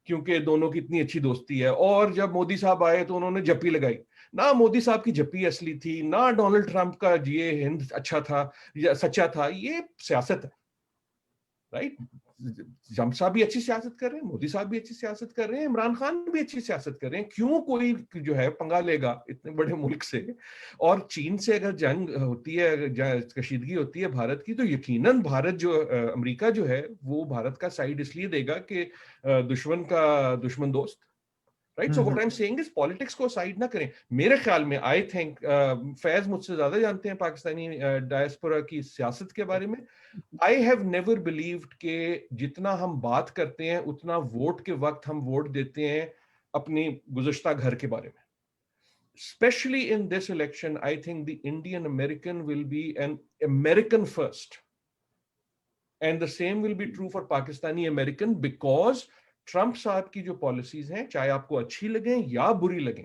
क्योंकि दोनों की इतनी अच्छी दोस्ती है। और जब मोदी साहब आए तो उन्होंने जप्पी लगाई। ना मोदी साहब की जप्पी असली थी, ना डोनाल्ड ट्रंप का ये हिंद अच्छा था या सच्चा था। ये सियासत है, राइट? ट्रंप साहब भी अच्छी सियासत कर रहे हैं, मोदी साहब भी अच्छी सियासत कर रहे हैं, इमरान खान भी अच्छी सियासत कर रहे हैं। क्यों कोई जो है पंगा लेगा इतने बड़े मुल्क से? और चीन से अगर जंग होती है, कशीदगी होती है भारत की, तो यकीनन भारत जो अमेरिका जो है वो भारत का साइड इसलिए देगा कि दुश्मन का दुश्मन दोस्त, right? So what I am saying is politics को साइड ना करें। मेरे ख्याल में आई थिंक फैज मुझसे ज्यादा जानते हैं पाकिस्तानी डायस्पोरा की सियासत के बारे में। आई हैव नेवर बिलीव्ड कि जितना हम बात करते हैं उतना वोट के वक्त हम वोट देते हैं अपनी गुज़श्ता घर के बारे में। Especially in this election, I think the Indian American will be an American first. And the same will be true for Pakistani American because Trump साहब की जो पॉलिसीज हैं, चाहे आपको अच्छी लगे या बुरी लगे,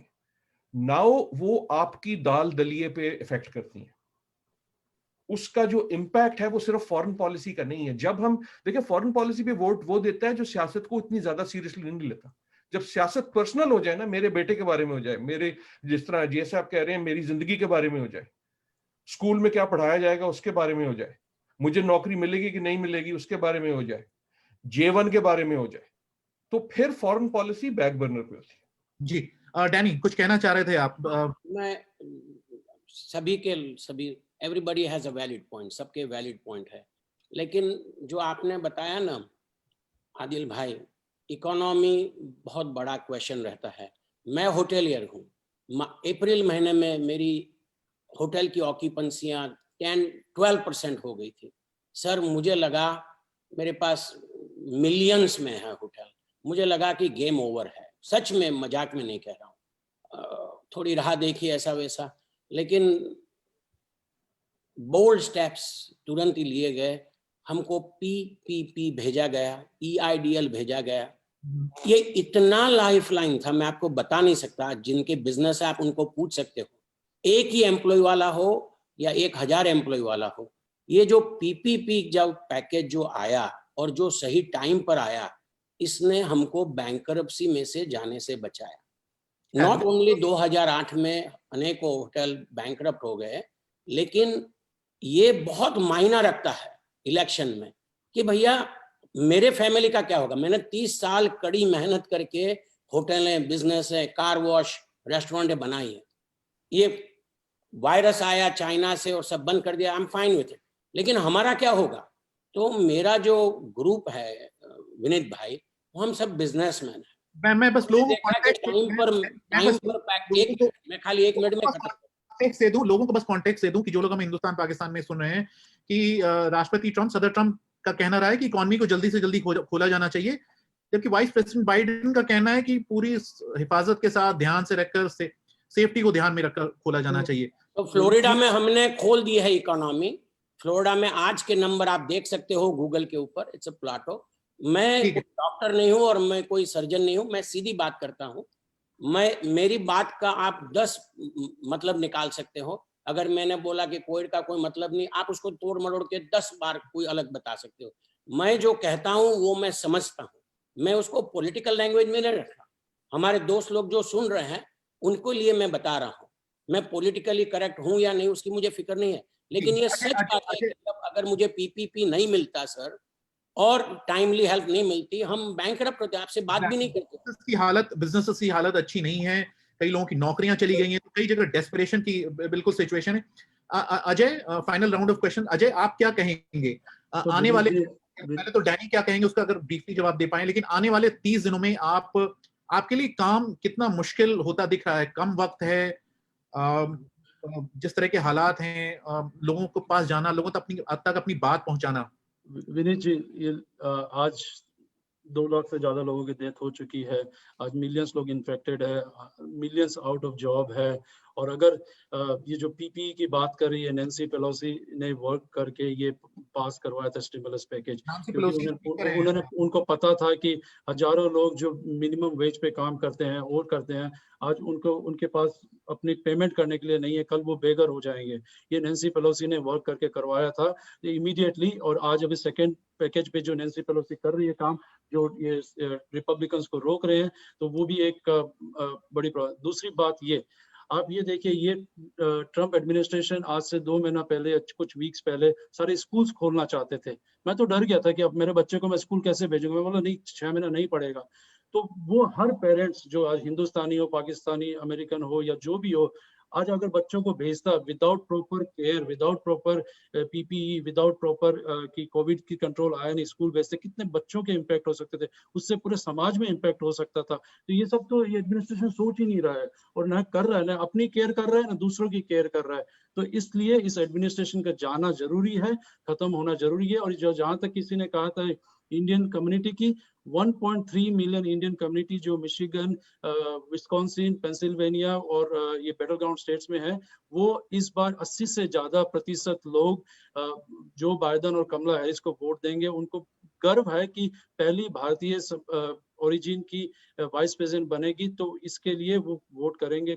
नाउ वो आपकी दाल दलिए पे इफेक्ट करती हैं। उसका जो इम्पैक्ट है वो सिर्फ फॉरेन पॉलिसी का नहीं है। जब हम देखिए फॉरेन पॉलिसी पे वोट वो देता है जो सियासत को इतनी ज्यादा सीरियसली नहीं लेता। जब सियासत पर्सनल हो जाए ना, मेरे बेटे के बारे में हो जाए, मेरे जिस तरह जैसे आप कह रहे हैं मेरी जिंदगी के बारे में हो जाए, स्कूल में क्या पढ़ाया जाएगा उसके बारे में हो जाए, मुझे नौकरी मिलेगी कि नहीं मिलेगी उसके बारे में हो जाए, J1 के बारे में हो जाए, तो फिर फॉरेन पॉलिसी बैक बर्नर पे होती है। जी डैनी कुछ कहना चाह रहे थे आप? मैं सभी everybody has a valid point, सबके वैलिड पॉइंट है, लेकिन जो आपने बताया ना आदिल भाई, इकोनॉमी बहुत बड़ा क्वेश्चन रहता है। मैं होटेलियर हूँ, अप्रैल महीने में मेरी होटल की ऑक्यूपेंसियाँ 10-12% हो गई थी। सर मुझे लगा, मेरे पास मिलियंस में है होटल, मुझे लगा कि गेम ओवर है। सच में, मजाक में नहीं कह रहा हूँ। थोड़ी राह देखी ऐसा वैसा, लेकिन बोल्ड स्टेप्स तुरंत ही लिए गए। हमको PPP भेजा गया, EIDL भेजा गया। ये इतना लाइफलाइन था, मैं आपको बता नहीं सकता। जिनके बिजनेस है आप उनको पूछ सकते हो, एक ही एम्प्लॉय वाला हो या 1000 एम्प्लॉय वाला हो, ये जो PPP जब पैकेज जो आया और जो सही टाइम पर आया, इसने हमको बैंकरप्सी में से जाने से बचाया। नॉट ओनली 2008 में अनेकों होटल बैंकरप्ट हो गए, लेकिन ये बहुत मायना रखता है इलेक्शन में कि भैया मेरे फैमिली का क्या होगा। मैंने 30 साल कड़ी मेहनत करके होटलें, बिजनेस है, कार वॉश, रेस्टोरेंट बनाई है। ये वायरस आया चाइना से और सब बंद कर दिया, I am fine with it, लेकिन हमारा क्या होगा? तो मेरा जो ग्रुप है विनीत भाई, वो हम सब बिजनेसमैन हैं। मैं बस लोगों को मैं खाली 1 मिनट में कॉन्टेक्स्ट दे दूं, लोगों को बस कॉन्टेक्स्ट दे दूं कि जो लोग हमें हिंदुस्तान पाकिस्तान में सुन रहे हैं कि राष्ट्रपति ट्रंप, सदर ट्रंप का कहना रहा है कि इकोनॉमी को जल्दी से जल्दी खोला जाना चाहिए, जबकि वाइस प्रेसिडेंट बाइडेन का कहना है कि पूरी हिफाजत के साथ ध्यान से रखकर सेफ्टी को ध्यान में रखकर खोला जाना चाहिए। तो फ्लोरिडा में हमने खोल दी है इकोनॉमी। फ्लोरिडा में आज के नंबर आप देख सकते हो गूगल के ऊपर, इट्स अ प्लाटो। मैं डॉक्टर नहीं हूं और मैं कोई सर्जन नहीं हूं, मैं सीधी बात करता हूं। मेरी बात का आप 10 मतलब निकाल सकते हो। अगर मैंने बोला कि कोविड का कोई मतलब नहीं, आप उसको तोड़ मरोड़ के 10 बार कोई अलग बता सकते हो। मैं जो कहता हूं वो मैं समझता हूं, मैं उसको पॉलिटिकल लैंग्वेज में नहीं रख रहा। हमारे दोस्त लोग जो सुन रहे हैं उनको लिए मैं बता रहा हूं। मैं पॉलिटिकली करेक्ट हूं या नहीं उसकी मुझे फिक्र नहीं है, लेकिन ये सच बात है कि अगर मुझे PPP नहीं मिलता सर और टाइमली हेल्प नहीं मिलती, हम बैंकरप्ट होते, आपसे बात भी नहीं करते। बिजनेस की हालत अच्छी नहीं है, कई लोगों की नौकरियां चली गई हैं, तो कई जगह डेस्परेशन की बिल्कुल सिचुएशन है। Ajay, final round of question. Ajay आप क्या कहेंगे तो आने वाले, पहले तो डैनी क्या कहेंगे उसका अगर ब्रीफली जवाब दे पाए, लेकिन आने वाले 30 दिनों में आपके लिए काम कितना मुश्किल होता दिख रहा है? कम वक्त है, जिस तरह के हालात हैं, लोगों के पास जाना, लोगों तक अपनी बात पहुंचाना। विनीत जी, ये आज 2 लाख से ज्यादा लोगों की डेथ हो चुकी है। आज मिलियंस लोग इन्फेक्टेड है, मिलियंस आउट ऑफ जॉब है। और अगर ये जो PPE की बात कर रही है, नैन्सी पेलोसी ने वर्क करके ये पास करवाया था स्टिमुलस पैकेज, नांसी क्योंकि पेलोसी स्पीकर हैं। उन्होंने उनको पता था कि हजारों लोग जो मिनिमम वेज पे काम करते हैं और करते हैं, आज उनको उनके पास अपनी पेमेंट करने के लिए नहीं है, कल वो बेघर हो जाएंगे। ये नैंसी पेलोसी ने वर्क करके करवाया था इमीडिएटली, और आज अभी सेकेंड पैकेज पे जो नैंसी पेलोसी कर रही है काम, जो ये रिपब्लिकन्स को रोक रहे हैं, तो वो भी एक बड़ी दूसरी बात ये, आप ये देखिए, ये ट्रम्प एडमिनिस्ट्रेशन आज से 2 महीना पहले, कुछ वीक्स पहले सारे स्कूल्स खोलना चाहते थे। मैं तो डर गया था कि अब मेरे बच्चे को मैं स्कूल कैसे भेजूंगा। मैं बोला नहीं, 6 महीना नहीं पड़ेगा। तो वो हर पेरेंट्स, जो आज हिंदुस्तानी हो, पाकिस्तानी, अमेरिकन हो या जो भी हो, आज अगर बच्चों को भेजता without proper care, without proper PPE, without proper कि कोविड की कंट्रोल आया नहीं, स्कूल भेजते, कितने बच्चों के इम्पैक्ट हो सकते थे, उससे पूरे समाज में इम्पैक्ट हो सकता था। तो ये सब तो ये एडमिनिस्ट्रेशन सोच ही नहीं रहा है, और ना कर रहा है, ना अपनी केयर कर रहा है, ना दूसरों की केयर कर रहा है। तो इसलिए इस एडमिनिस्ट्रेशन का जाना जरूरी है, खत्म होना जरूरी है। और जो जहां तक किसी ने कहा था इंडियन कम्युनिटी की, 1.3 मिलियन इंडियन कम्युनिटी जो मिशिगन, विस्कॉन्सिन, पेंसिल्वेनिया और ये बैटल ग्राउंड स्टेट्स में है, वो इस बार 80 से ज्यादा प्रतिशत लोग जो बाइडेन और कमला हैरिस को वोट देंगे। उनको गर्व है कि पहली भारतीय ओरिजिन की वाइस प्रेसिडेंट बनेगी, तो इसके लिए वो वोट करेंगे,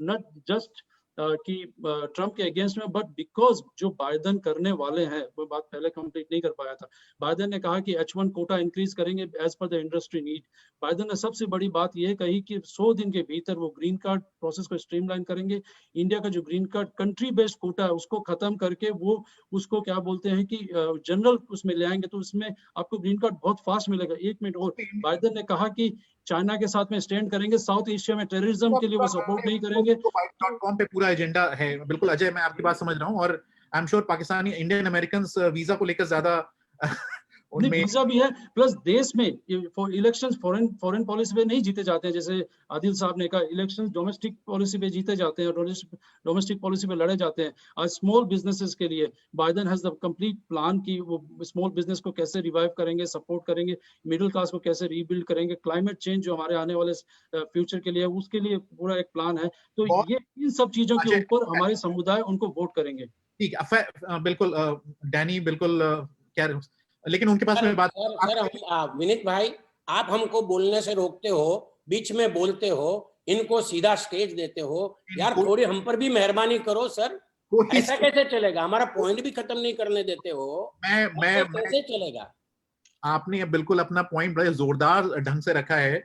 नॉट जस्ट कि ट्रम्प के अगेंस्ट में, बट बिकॉज जो बाइडेन करने वाले हैं, वो बात पहले कंप्लीट नहीं कर पाया था। बाइडेन ने कहा कि H1 कोटा इंक्रीज करेंगे as per the industry need. Biden ने सबसे बड़ी बात यह कही कि 100 दिन के भीतर वो ग्रीन कार्ड प्रोसेस को स्ट्रीमलाइन करेंगे। इंडिया का जो green card country based quota है, उसको खत्म करके वो उसको क्या बोलते हैं कि जनरल उसमें ले आएंगे, तो उसमें आपको ग्रीन कार्ड बहुत फास्ट मिलेगा। 1 मिनट और, बाइडेन ने कहा कि चाइना के साथ में स्टैंड करेंगे, साउथ एशिया में टेररिज्म के लिए वो सपोर्ट नहीं करेंगे। .com पे पूरा एजेंडा है। बिल्कुल अजय, मैं आपकी बात समझ रहा हूँ, और I am sure Pakistani Indian American visa को लेकर ज्यादा नहीं, वीजा भी है, प्लस देश में फॉर इलेक्शंस फॉरेन पॉलिसी पे नहीं जीते जाते हैं। जैसे आदिल साहब ने कहा, इलेक्शंस डोमेस्टिक पॉलिसी पे जीते जाते हैं, डोमेस्टिक पॉलिसी पे लड़े जाते हैं। आज स्मॉल बिजनेसेस के लिए Biden has the complete plan कि वो स्मॉल बिजनेस को कैसे रिवाइव करेंगे, सपोर्ट करेंगे, मिडिल क्लास को कैसे रीबिल्ड करेंगे, क्लाइमेट चेंज जो हमारे आने वाले फ्यूचर के लिए, उसके लिए पूरा एक प्लान है। तो ये इन सब चीजों के ऊपर हमारे समुदाय उनको वोट करेंगे। ठीक है, बिल्कुल डैनी, बिल्कुल क्या, लेकिन उनके पास में बात। सर, विनीत भाई, आप हमको बोलने से रोकते हो, बीच में बोलते हो, इनको सीधा स्टेज देते हो। यार थोड़ी हम पर भी मेहरबानी करो सर, ऐसा कैसे चलेगा? हमारा पॉइंट भी खत्म नहीं करने देते हो, मैं कैसे चलेगा? आपने बिल्कुल अपना पॉइंट बड़े जोरदार ढंग से रखा है,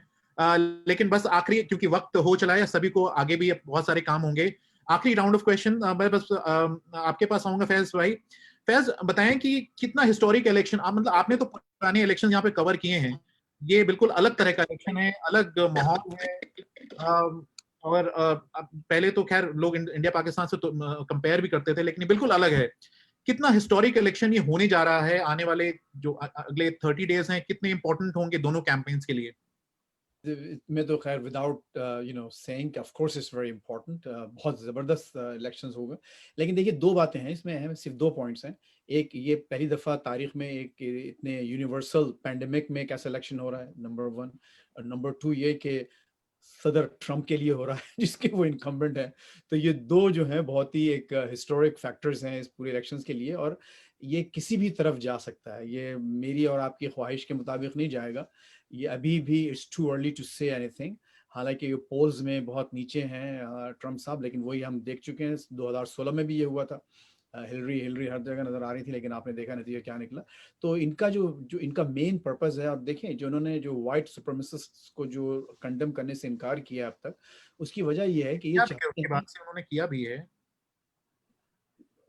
लेकिन बस आखिरी, क्योंकि वक्त हो चला है, सभी को आगे भी बहुत सारे काम होंगे। आखिरी राउंड ऑफ क्वेश्चन मैं बस आपके पास आऊंगा। फैज भाई, फैज बताएं कि कितना हिस्टोरिक इलेक्शन, मतलब आपने तो पुराने इलेक्शन यहाँ पे कवर किए हैं, ये बिल्कुल अलग तरह का इलेक्शन है, अलग माहौल है, और पहले तो खैर लोग इंडिया पाकिस्तान से तो कंपेयर भी करते थे, लेकिन बिल्कुल अलग है। कितना हिस्टोरिक इलेक्शन ये होने जा रहा है, आने वाले जो अगले 30 डेज हैं, कितने इंपॉर्टेंट होंगे दोनों कैंपेन्स के लिए? मैं तो खैर without saying of course it's very important, बहुत ज़बरदस्त इलेक्शंस होगा। लेकिन देखिए, दो बातें हैं इसमें, सिर्फ 2 पॉइंट्स हैं। एक, ये पहली दफ़ा तारीख में एक इतने यूनिवर्सल पैंडेमिक में कैसा इलेक्शन हो रहा है, नंबर 1। और नंबर 2 ये कि सदर ट्रंप के लिए हो रहा है जिसके वो इनकम्बेंट है। तो ये 2 जो हैं बहुत ही एक हिस्टोरिक फैक्टर्स हैं इस पूरे इलेक्शंस के लिए, और ये किसी भी तरफ जा सकता है। ये मेरी और आपकी ख्वाहिश के मुताबिक नहीं जाएगा। ये अभी भी it's too early to say anything. हालांकि ये पोल्स में बहुत नीचे हैं ट्रंप साहब, लेकिन वही हम देख चुके हैं, 2016 में भी ये हुआ था। हिलरी हर जगह नजर आ रही थी, लेकिन आपने देखा नतीजा क्या निकला। तो इनका जो इनका मेन पर्पस है, और देखें जो उन्होंने जो वाइट सुपरमिसिस्ट्स को जो कंडेम करने से इनकार किया अब तक, उसकी वजह ये है कि ये चाहते हैं, से उन्होंने किया भी है,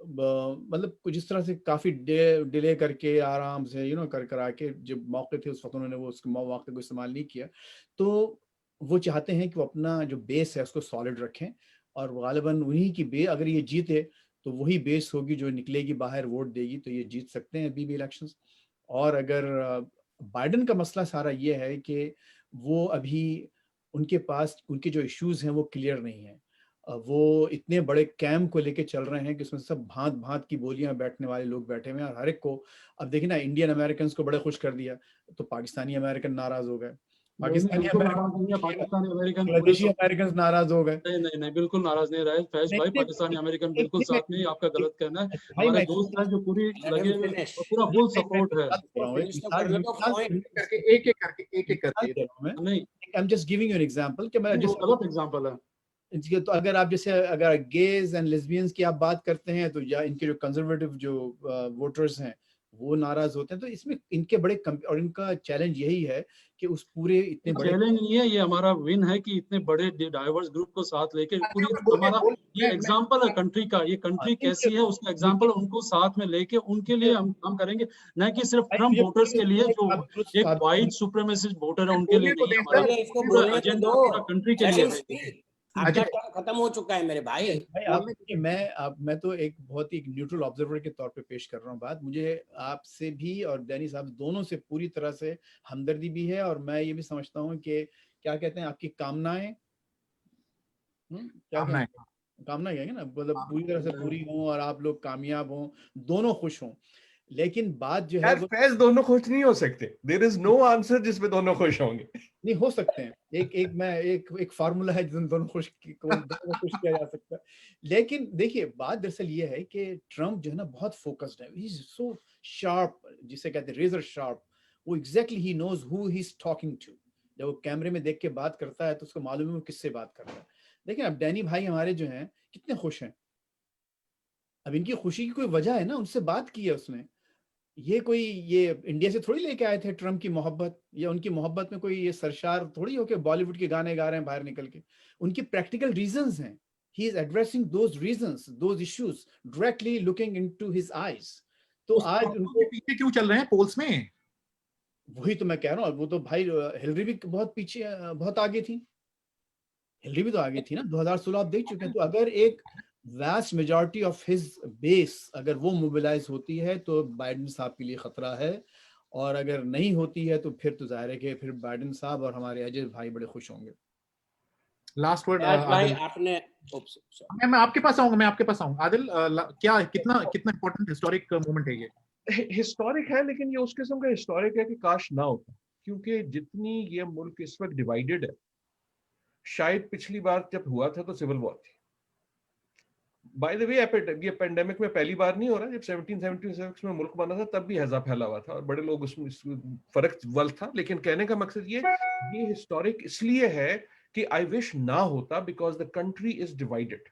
मतलब कुछ इस तरह से काफी डिले करके आराम से कर आके, जब मौके थे उस वक्त उन्होंने वो उसके मौके को इस्तेमाल नहीं किया। तो वो चाहते हैं कि वो अपना जो बेस है उसको सॉलिड रखें, और गालिबन उन्हीं की अगर ये जीते तो वही बेस होगी जो निकलेगी बाहर वोट देगी, तो ये जीत सकते हैं अभी भी इलेक्शंस। और अगर बाइडेन का मसला सारा ये है कि वो अभी उनके पास उनके जो इश्यूज हैं वो क्लियर नहीं है। वो इतने बड़े कैंप को लेके चल रहे हैं कि उसमें सब भांत भांत की बोलियां बैठने वाले लोग बैठे हुए हैं, और हर एक को अब देखिए ना, इंडियन अमेरिकन को बड़े खुश कर दिया तो पाकिस्तानी अमेरिकन नाराज हो गए, पाकिस्तानी बिल्कुल नाराज नहीं है, पाकिस्तानी अमेरिकन पूरे बांग्लादेशी अमेरिकन नाराज हो गए। नहीं बिल्कुल नाराज नहीं रहे फैज नहीं, भाई, नहीं, पाकिस्तानी अमेरिकन बिल्कुल नहीं, साथ में ही, आपका गलत कहना है। भाई हमारे मैं दोस्त हैं जो पूरी Let लगे him हुए finish. और पूरा फुल सपोर्ट है। Finish तो कर लो, point. करके एक एक करके नहीं, I'm just giving you an example कि मैं वो जिस गलत एग्जांपल है। इसके तो अगर आप जैसे अगर गेज एंड लेस्बियंस की आप बात करते हैं तो या इनके जो कंजर्वेटिव जो वोटर्स हैं वो नाराज होते हैं, तो इसमें इनके बड़े और इनका चैलेंज यही है कि उस पूरे इतने बड़े चैलेंज नहीं है, ये हमारा विन है कि इतने बड़े डाइवर्स ग्रुप को साथ लेके पूरी हमारा ये एग्जांपल है कंट्री का, ये कंट्री कैसी है उसका एग्जांपल उनको साथ में लेके उनके लिए हम काम करेंगे, न कि सिर्फ ट्रम्प वोटर्स के लिए जो एक वाइट सुप्रीमेसिस्ट वोटर है उनके लिए नहीं, हमारा पहले इसको पूरा बोलने तो एजेंडा दो। पूरा कंट्री के Let लिए him है। speak. आपका टर्म खत्म हो चुका है मेरे भाई। भाई आप देखिए, मैं तो एक बहुत ही न्यूट्रल ऑब्जर्वर के तौर पे पेश कर रहा हूँ बात। मुझे आपसे भी और डैनी साहब दोनों से पूरी तरह से हमदर्दी भी है, और मैं ये भी समझता हूँ कि क्या कहते हैं आपकी कामनाएं, क्या कामनाएं कामना कहेंगे ना, मतलब पूरी तरह से पूरी हों और आप लोग कामयाब हों, दोनों खुश हों। लेकिन बात जो है यार फैज दोनों खुश नहीं हो सकते, देयर इज नो आंसर जिसमें दोनों खुश होंगे। नहीं हो सकते हैं, एक फार्मूला है जिसमें दोनों खुश किया जा सकता है। लेकिन देखिए बात दरअसल ये है कि ट्रम्प जो है ना बहुत फोकस्ड है, ही इज सो शार्प, जिसे कहते हैं रेजर शार्प। वो exactly he knows who he is talking to. जब वो कैमरे में देख के बात करता है तो उसको मालूम है वो किससे बात कर रहा है। देखिए अब डैनी भाई हमारे जो हैं कितने खुश हैं, अब इनकी खुशी की कोई वजह है ना, उनसे बात की है उसने। ये इंडिया से थोड़ी लेके आए थे ट्रम्प की मोहब्बत, या उनकी मोहब्बत में कोई ये सरशार थोड़ी हो के बॉलीवुड के गाने गा रहे हैं बाहर निकल के। उनकी प्रैक्टिकल रीजंस हैं, he is addressing those reasons, those issues, directly looking into his eyes. तो आज उनको पीछे क्यों चल रहे हैं पोल्स में? वही तो मैं कह रहा हूँ, वो तो भाई हिलरी भी बहुत पीछे, बहुत आगे थी, हिलरी भी तो आगे थी ना, 2016 आप देख चुके हैं। तो अगर एक vast majority of his base अगर वो मोबिलाइज होती है तो बाइडेन साहब के लिए खतरा है, और अगर नहीं होती है तो फिर तो जाहिर है कि फिर बाइडेन साहब और हमारे अजय भाई बड़े खुश होंगे। लास्ट वर्ड भाई आदिल, आपने मैं आपके पास आऊंगा आदिल, क्या कितना इंपॉर्टेंट हिस्टोरिक मोमेंट है ये? हिस्टोरिक है, लेकिन ये उस किस्म का हिस्टोरिक है कि काश ना होता, क्योंकि जितनी ये मुल्क इस वक्त डिवाइडेड है, शायद पिछली बार जब हुआ था तो सिविल वॉर थी। बाय द वे ये पेंडेमिक में पहली बार नहीं हो रहा, जब 1776 में मुल्क बना था तब भी हैजा फैला हुआ था और बड़े लोग उसमें फर्क वल था। लेकिन कहने का मकसद ये हिस्टोरिक इसलिए है कि आई विश ना होता because the country is divided.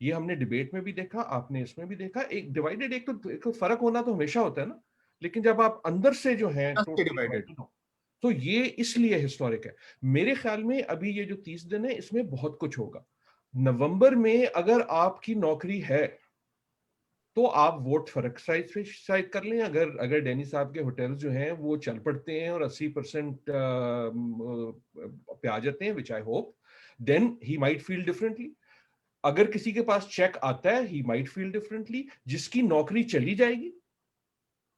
ये हमने डिबेट में भी देखा, आपने इसमें भी देखा। एक डिवाइडेड एक तो फर्क होना तो हमेशा होता है ना, लेकिन जब आप अंदर से जो है डिवाइडेड हो तो ये इसलिए हिस्टोरिक है। मेरे ख्याल में अभी ये जो 30 दिन है इसमें बहुत कुछ होगा। नवंबर में अगर आपकी नौकरी है तो आप वोट फर्क साइड कर लें। अगर डैनी साहब के होटल्स जो हैं वो चल पड़ते हैं और 80% पे आ जाते हैं, which I hope, then he might feel differently. अगर किसी के पास चेक आता है ही माइट फील डिफरेंटली। जिसकी नौकरी चली जाएगी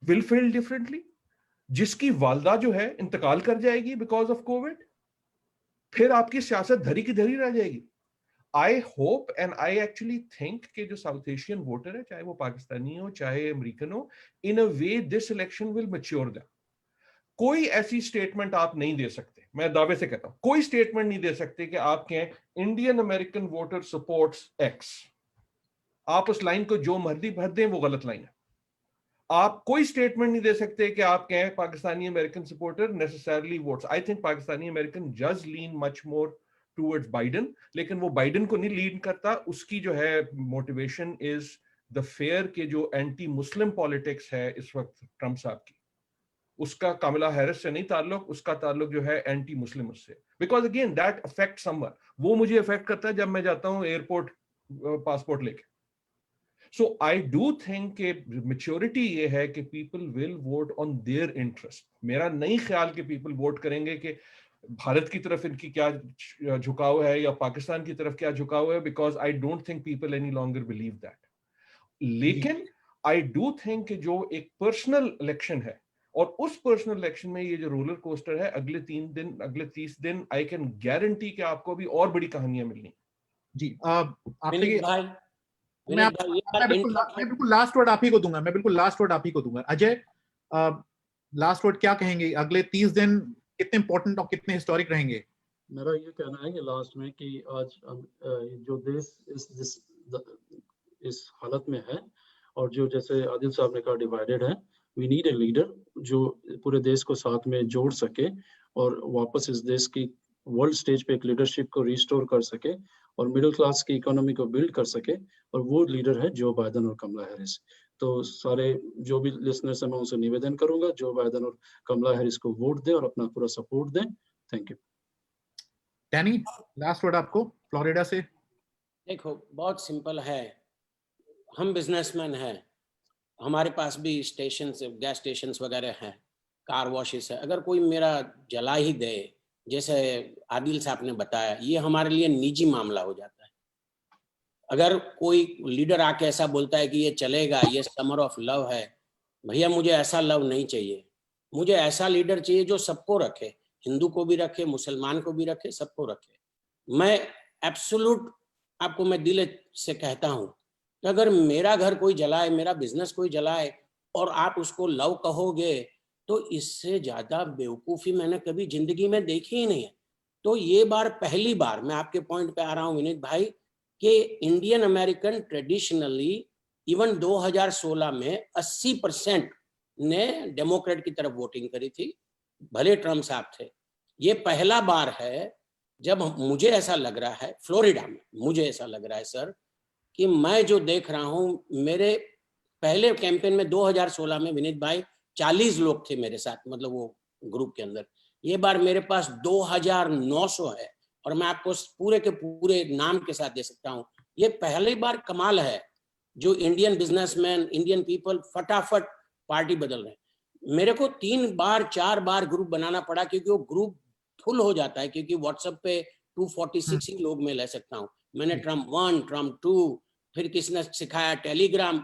विल फील डिफरेंटली। जिसकी वालदा जो है इंतकाल कर जाएगी बिकॉज ऑफ कोविड, फिर आपकी सियासत धरी की धरी रह जाएगी। I hope and I actually think कि जो साउथ एशियन वोटर है, चाहे वो पाकिस्तानी हो चाहे अमेरिकन हो, in a way this election will mature them. कोई ऐसी स्टेटमेंट आप नहीं दे सकते, मैं दावे से कहता हूं, कोई स्टेटमेंट नहीं दे सकते कि आप कहें Indian American voter supports x. आप उस लाइन को जो मर्जी भर दें, वो गलत लाइन है। आप कोई स्टेटमेंट नहीं दे सकते कि आप कहें Pakistani American supporter necessarily votes. I think Pakistani American जज लीन मच मोर टुवर्ड्स बाइडेन, लेकिन वो बाइडेन को नहीं लीड करता। उसकी जो है मोटिवेशन इज द फेयर के जो एंटी मुस्लिम पॉलिटिक्स है इस वक्त ट्रंप साहब की, उसका कमला हैरिस से नहीं ताल्लुक, उसका ताल्लुक जो है एंटी मुस्लिम से। Because again that affect someone, वो मुझे अफेक्ट करता है जब मैं जाता हूं एयरपोर्ट पासपोर्ट लेके। सो आई डू थिंक कि मेच्योरिटी ये है कि people will vote on their interest. मेरा नहीं ख्याल कि पीपल वोट करेंगे कि भारत की तरफ इनकी क्या झुकाव है या पाकिस्तान की तरफ क्या झुकाव है, because I don't think people any longer believe that. लेकिन आई डू थिंक कि जो एक पर्सनल इलेक्शन है, और उस पर्सनल इलेक्शन में ये जो रोलर कोस्टर है अगले 30 दिन, आई कैन गारंटी कि आपको भी और बड़ी कहानियां मिलनी। जी आपके मैं बिल्कुल लास्ट वर्ड आप ही को दूंगा, अजय लास्ट वर्ड क्या कहेंगे? अगले 30 दिन कितने इंपॉर्टेंट और कितने हिस्टोरिक रहेंगे? मेरा ये कहना है कि लास्ट में कि आज जो देश इस हालत में है और जो जैसे आदिल साहब ने कहा डिवाइडेड है, वी नीड ए लीडर जो पूरे देश को साथ में जोड़ सके और वापस इस देश की वर्ल्ड स्टेज पे एक लीडरशिप को रिस्टोर कर सके और मिडिल क्लास की इकोनॉमी को बिल्ड कर सके, और वो लीडर है जो बाइडेन और कमला हैरिस। तो सारे जो भी लिसनर्स हैं मैं उनसे निवेदन करूंगा जो बाइडेन और कमला हैरिस को वोट दें और अपना पूरा सपोर्ट दें। Thank you. Danny, last word आपको फ्लोरिडा से। देखो बहुत सिंपल है, हम बिजनेसमैन हैं, हमारे पास भी स्टेशन गैस स्टेशन वगैरह हैं, कार वॉशेस है, अगर कोई मेरा जला ही दे जैसे आदिल साहब ने बताया, ये हमारे लिए निजी मामला हो जाता है। अगर कोई लीडर आके ऐसा बोलता है कि ये चलेगा, ये समर ऑफ लव है, भैया मुझे ऐसा लव नहीं चाहिए, मुझे ऐसा लीडर चाहिए जो सबको रखे, हिंदू को भी रखे, मुसलमान को भी रखे, सबको रखे। मैं एब्सोल्यूट आपको मैं दिल से कहता हूँ कि अगर मेरा घर कोई जलाए, मेरा बिजनेस कोई जलाए और आप उसको लव कहोगे, तो इससे ज्यादा बेवकूफी मैंने कभी जिंदगी में देखी ही नहीं है। तो ये पहली बार मैं आपके पॉइंट पे आ रहा हूँ विनीत भाई कि इंडियन अमेरिकन ट्रेडिशनली इवन 2016 में 80% ने डेमोक्रेट की तरफ वोटिंग करी थी, भले ट्रम्प साहब थे। ये पहला बार है जब मुझे ऐसा लग रहा है, फ्लोरिडा में मुझे ऐसा लग रहा है सर कि मैं जो देख रहा हूँ, मेरे पहले कैंपेन में 2016 में विनीत भाई 40 लोग थे मेरे साथ, मतलब वो ग्रुप के अंदर। ये बार मेरे पास 2900 है और मैं आपको पूरे के पूरे नाम के साथ दे सकता हूँ। ये पहली बार कमाल है जो इंडियन बिजनेसमैन, इंडियन पीपल फटाफट पार्टी बदल रहे हैं। मेरे को 3 बार 4 बार ग्रुप बनाना पड़ा क्योंकि वो ग्रुप फुल हो जाता है, क्योंकि व्हाट्सएप पे 246 ही लोग मैं ले सकता हूँ। मैंने ट्रम्प 1, ट्रम्प 2, फिर किसने सिखाया टेलीग्राम।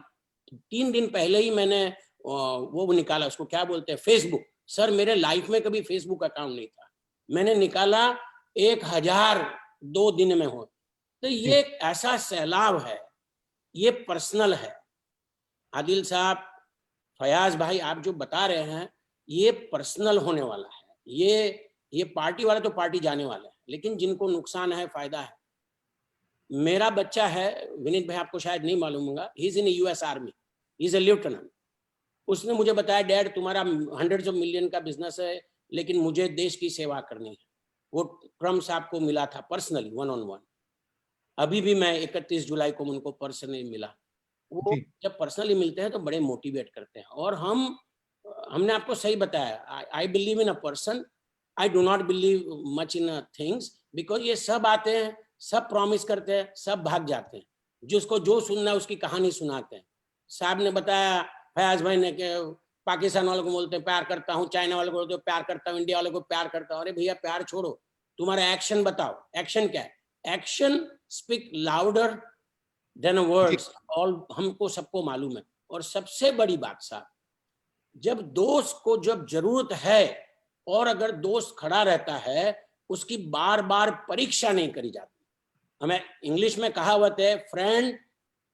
3 दिन पहले ही मैंने वो निकाला, उसको क्या बोलते हैं, फेसबुक। सर मेरे लाइफ में कभी फेसबुक अकाउंट नहीं था, मैंने निकाला 1000 2 दिन में हो। तो ये एक ऐसा सैलाब है, ये पर्सनल है। आदिल साहब, फयाज भाई, आप जो बता रहे हैं ये पर्सनल होने वाला है। ये पार्टी वाले तो पार्टी जाने वाले हैं, लेकिन जिनको नुकसान है फायदा है। मेरा बच्चा है विनीत भाई, आपको शायद नहीं मालूम होगा, he is in US army, he is a lieutenant. उसने मुझे बताया डैड तुम्हारा हंड्रेड्स ऑफ मिलियन का बिजनेस है, लेकिन मुझे देश की सेवा करनी है। वो ट्रम्प साहब को मिला था पर्सनली 1-on-1। अभी भी मैं 31 जुलाई को उनको पर्सनली मिला। वो जब पर्सनली मिलते हैं तो बड़े मोटिवेट करते हैं। और हमने आपको सही बताया, I believe in a person, I do not believe much in things, because ये सब आते हैं, सब प्रॉमिस करते हैं, सब भाग जाते हैं। जिसको जो सुनना है उसकी कहानी सुनाते हैं। साहब ने बताया, फयाज भाई ने, कि पाकिस्तान वालों को बोलते हैं प्यार करता हूँ, चाइना वालों को बोलते हैं प्यार करता हूँ, इंडिया वालों को प्यार करता हूँ। अरे भैया प्यार छोड़ो, तुम्हारा एक्शन बताओ। एक्शन क्या है? Action speak louder than words, all हमको सबको मालूम है। और सबसे बड़ी बात साहब, जब दोस्त को जब जरूरत है और अगर दोस्त खड़ा रहता है, उसकी बार बार परीक्षा नहीं करी जाती। हमें इंग्लिश में कहावत है, friend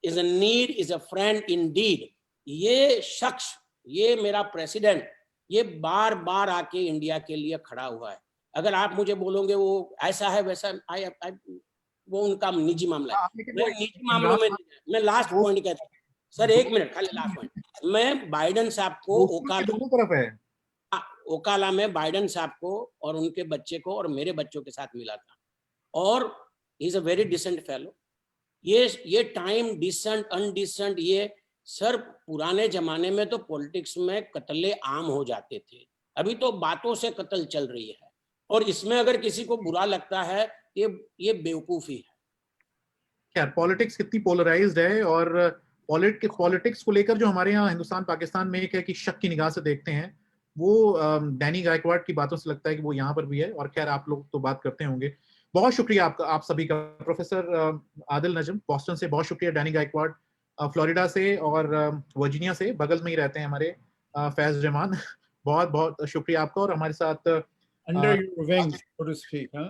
is a need is a friend Indeed. ये शख्स, ये मेरा प्रेसिडेंट, ये बार बार आके इंडिया के लिए खड़ा हुआ है। अगर आप मुझे बोलोगे वो ऐसा है वैसा, वो उनका निजी मामला है। मैं निजी मामलों में, मैं लास्ट पॉइंट कहता हूँ सर, 1 मिनट खाली, लास्ट पॉइंट। मैं बाइडेन साहब को ओकाला में बाइडेन साहब को और उनके बच्चे को और मेरे बच्चों के साथ मिला था, और he is a very decent fellow. ये टाइम डिसेंट अनडिसेंट, ये सर पुराने जमाने में तो पॉलिटिक्स में कत्ले आम हो जाते थे, अभी तो बातों से कत्ल चल रही है। और इसमें अगर किसी को बुरा लगता है, ये बेवकूफी है। खैर, पॉलिटिक्स कितनी पोलराइज्ड है, और पॉलिटिक्स को लेकर जो हमारे यहाँ हिंदुस्तान पाकिस्तान में एक है कि शक की निगाह से देखते हैं, वो डैनी गायकवाड की बातों से लगता है कि वो यहाँ पर भी है। और खैर, आप लोग तो बात करते होंगे। बहुत शुक्रिया आपका, आप सभी का। प्रोफेसर आदिल नजम बॉस्टन से, बहुत शुक्रिया। डैनी गायकवाड फ्लोरिडा से और वर्जीनिया से, बगल में ही रहते हैं हमारे फैज रहमान, बहुत बहुत शुक्रिया आपका। और हमारे साथ Under your wings, so to speak, huh?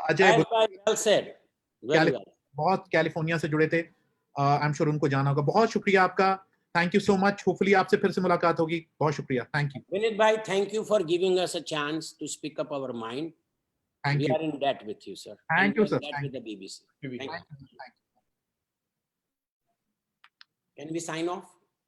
Ajay well said, very well. बहुत कैलिफोर्निया से जुड़े थे, आई एम श्योर उनको जाना होगा। बहुत शुक्रिया आपका। Thank you so much, hopefully आपसे फिर से मुलाकात होगी। बहुत शुक्रिया, thank you. Vinit bhai, thank you for giving us a chance to speak up our mind. Thank We you, are in debt with you, sir. Thank And you, we are sir. in debt Thank with the BBC. Thank you. Thank you. Can we sign off?